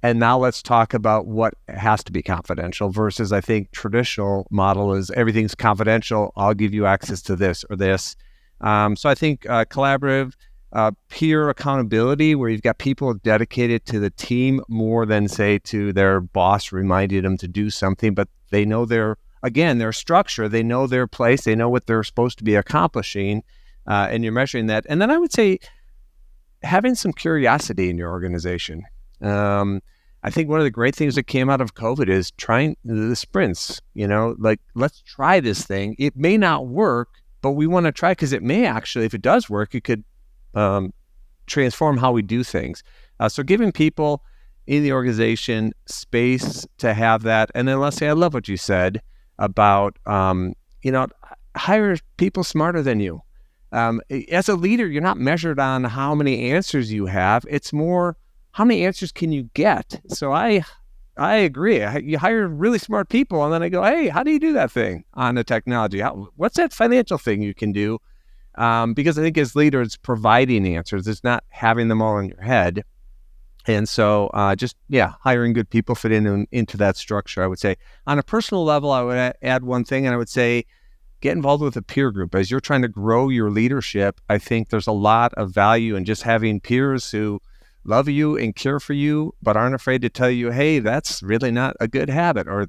And now let's talk about what has to be confidential versus I think traditional model is everything's confidential. I'll give you access to this or this. So I think collaborative, peer accountability, where you've got people dedicated to the team more than say to their boss reminding them to do something, but they know their structure, they know their place, they know what they're supposed to be accomplishing, and you're measuring that. And then I would say having some curiosity in your organization. I think one of the great things that came out of COVID is trying the sprints, like let's try this thing. It may not work, but we want to try because it may actually, if it does work, it could transform how we do things. So giving people in the organization space to have that. And then Leslie, I love what you said about, hire people smarter than you. As a leader, you're not measured on how many answers you have. It's more, how many answers can you get? So I agree. You hire really smart people, and then I go, hey, how do you do that thing on the technology? What's that financial thing you can do? Because I think as leaders, providing answers, it's not having them all in your head. And so hiring good people fit into that structure, I would say. On a personal level, I would add one thing, and I would say get involved with a peer group. As you're trying to grow your leadership, I think there's a lot of value in just having peers who love you and care for you, but aren't afraid to tell you, hey, that's really not a good habit, or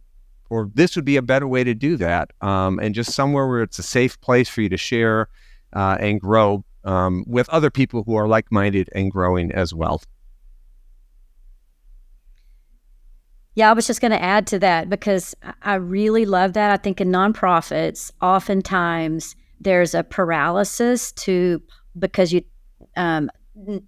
this would be a better way to do that. And just somewhere where it's a safe place for you to share and grow with other people who are like-minded and growing as well. Yeah, I was just going to add to that because I really love that. I think in nonprofits, oftentimes there's a paralysis because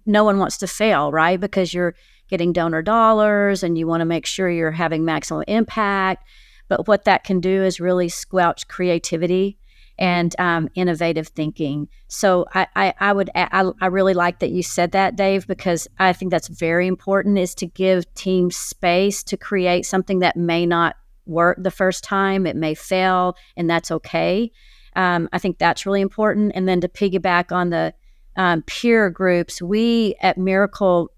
no one wants to fail, right? Because you're getting donor dollars and you want to make sure you're having maximum impact. But what that can do is really squelch creativity and innovative thinking. So I really like that you said that, Dave, because I think that's very important, is to give teams space to create something that may not work the first time. It may fail, and that's okay. I think that's really important. And then to piggyback on the peer groups, we at Miracle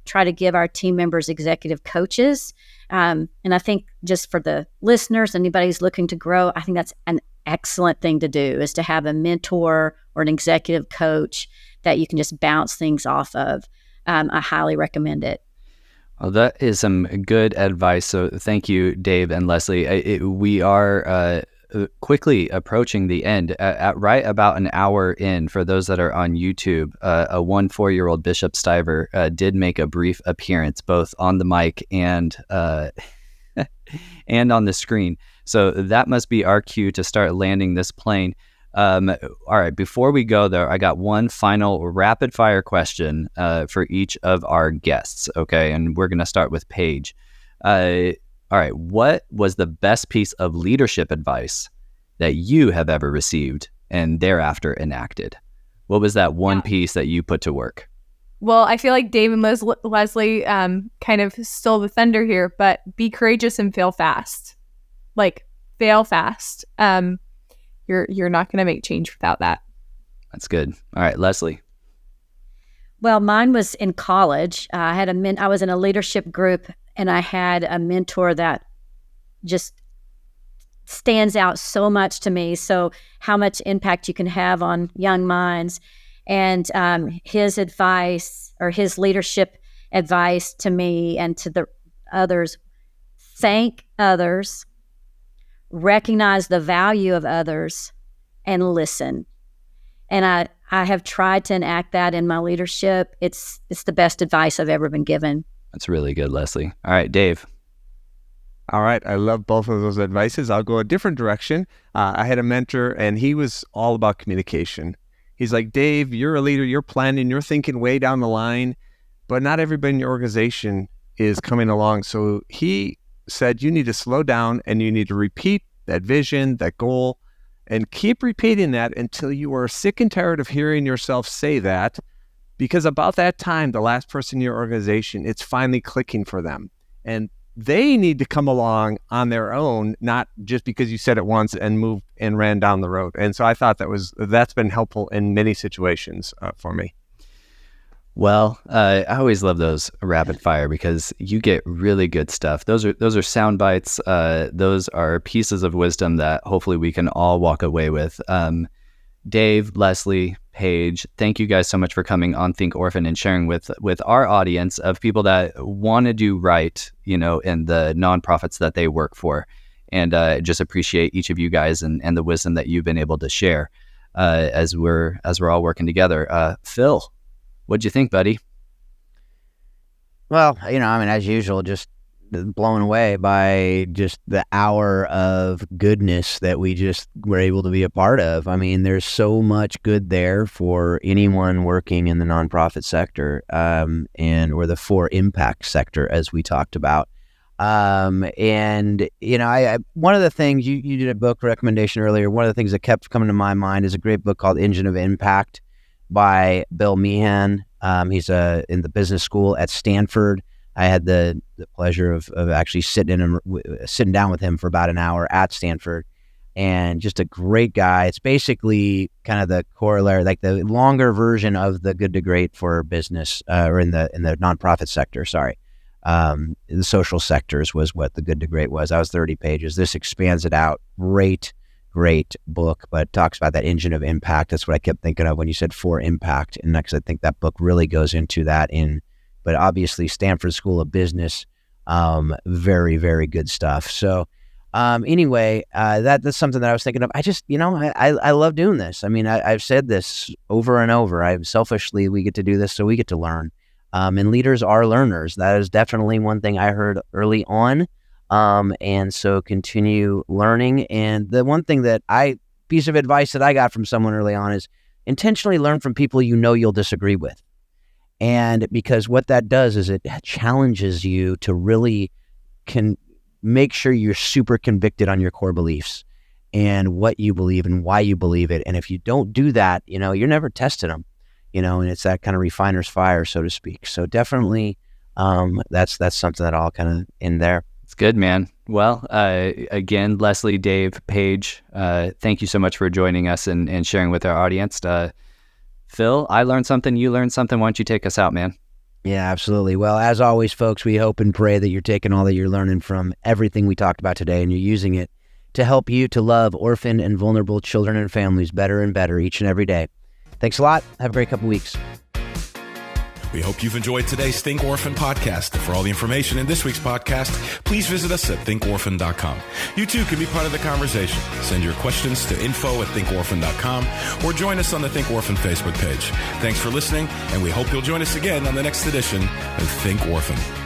try to give our team members executive coaches. And I think just for the listeners, anybody who's looking to grow, I think that's an excellent thing to do, is to have a mentor or an executive coach that you can just bounce things off of. I highly recommend it. Well, that is some good advice. So thank you, Dave and Leslie. We are quickly approaching the end. At right about an hour in, for those that are on YouTube, a 4-year-old Bishop Stiver did make a brief appearance both on the mic and and on the screen. So that must be our cue to start landing this plane. All right, before we go though, I got one final rapid fire question for each of our guests. Okay, and we're going to start with Paige. All right, what was the best piece of leadership advice that you have ever received and thereafter enacted? What was that one piece that you put to work? Well, I feel like Dave and Leslie kind of stole the thunder here, but be courageous and fail fast. Like, fail fast. You're not going to make change without that. That's good. All right, Leslie. Well, mine was in college. I was in a leadership group, and I had a mentor that just stands out so much to me. So how much impact you can have on young minds. And his advice, or his leadership advice to me and to the others: thank others, recognize the value of others, and listen. And I have tried to enact that in my leadership. It's the best advice I've ever been given. That's really good, Leslie. All right, Dave. All right. I love both of those advices. I'll go a different direction. I had a mentor, and he was all about communication. He's like, Dave, you're a leader. You're planning. You're thinking way down the line, but not everybody in your organization is coming along. So he said, you need to slow down and you need to repeat that vision, that goal, and keep repeating that until you are sick and tired of hearing yourself say that. Because about that time, the last person in your organization, it's finally clicking for them. And they need to come along on their own, not just because you said it once and moved and ran down the road. And so I thought that's been helpful in many situations for me. Well, I always love those rapid fire because you get really good stuff. Those are sound bites. Those are pieces of wisdom that hopefully we can all walk away with. Dave, Leslie, Paige, thank you guys so much for coming on Think Orphan and sharing with our audience of people that want to do right, in the nonprofits that they work for. And just appreciate each of you guys and the wisdom that you've been able to share as we're all working together. Phil, what'd you think, buddy? Well, as usual, just blown away by just the hour of goodness that we just were able to be a part of. I mean, there's so much good there for anyone working in the nonprofit sector, or the for impact sector, as we talked about. And one of the things you did a book recommendation earlier. One of the things that kept coming to my mind is a great book called Engine of Impact by Bill Meehan. He's in the business school at Stanford. I had the pleasure of actually sitting down with him for about an hour at Stanford, and just a great guy. It's basically kind of the corollary, like the longer version of the Good to Great for business, or in the nonprofit sector. Sorry, the social sectors was what the Good to Great was. That was 30 pages. This expands it out. Great book, but talks about that engine of impact. That's what I kept thinking of when you said for impact, and next I think that book really goes into that but obviously Stanford School of Business, very, very good stuff. So anyway, that's something that I was thinking of. I just, I love doing this. I mean, I've said this over and over. Selfishly, we get to do this so we get to learn. And leaders are learners. That is definitely one thing I heard early on. And so continue learning. And the one thing piece of advice that I got from someone early on is intentionally learn from people you'll disagree with. And because what that does is it challenges you to really can make sure you're super convicted on your core beliefs and what you believe and why you believe it. And if you don't do that, you're never testing them, and it's that kind of refiner's fire, so to speak. So definitely that's something that I'll kind of end there. It's good, man. Well, again, Leslie, Dave, Paige, thank you so much for joining us and sharing with our audience. Phil, I learned something, you learned something. Why don't you take us out, man? Yeah, absolutely. Well, as always, folks, we hope and pray that you're taking all that you're learning from everything we talked about today and you're using it to help you to love orphan and vulnerable children and families better and better each and every day. Thanks a lot. Have a great couple weeks. We hope you've enjoyed today's Think Orphan podcast. For all the information in this week's podcast, please visit us at thinkorphan.com. You too can be part of the conversation. Send your questions to info@thinkorphan.com or join us on the Think Orphan Facebook page. Thanks for listening, and we hope you'll join us again on the next edition of Think Orphan.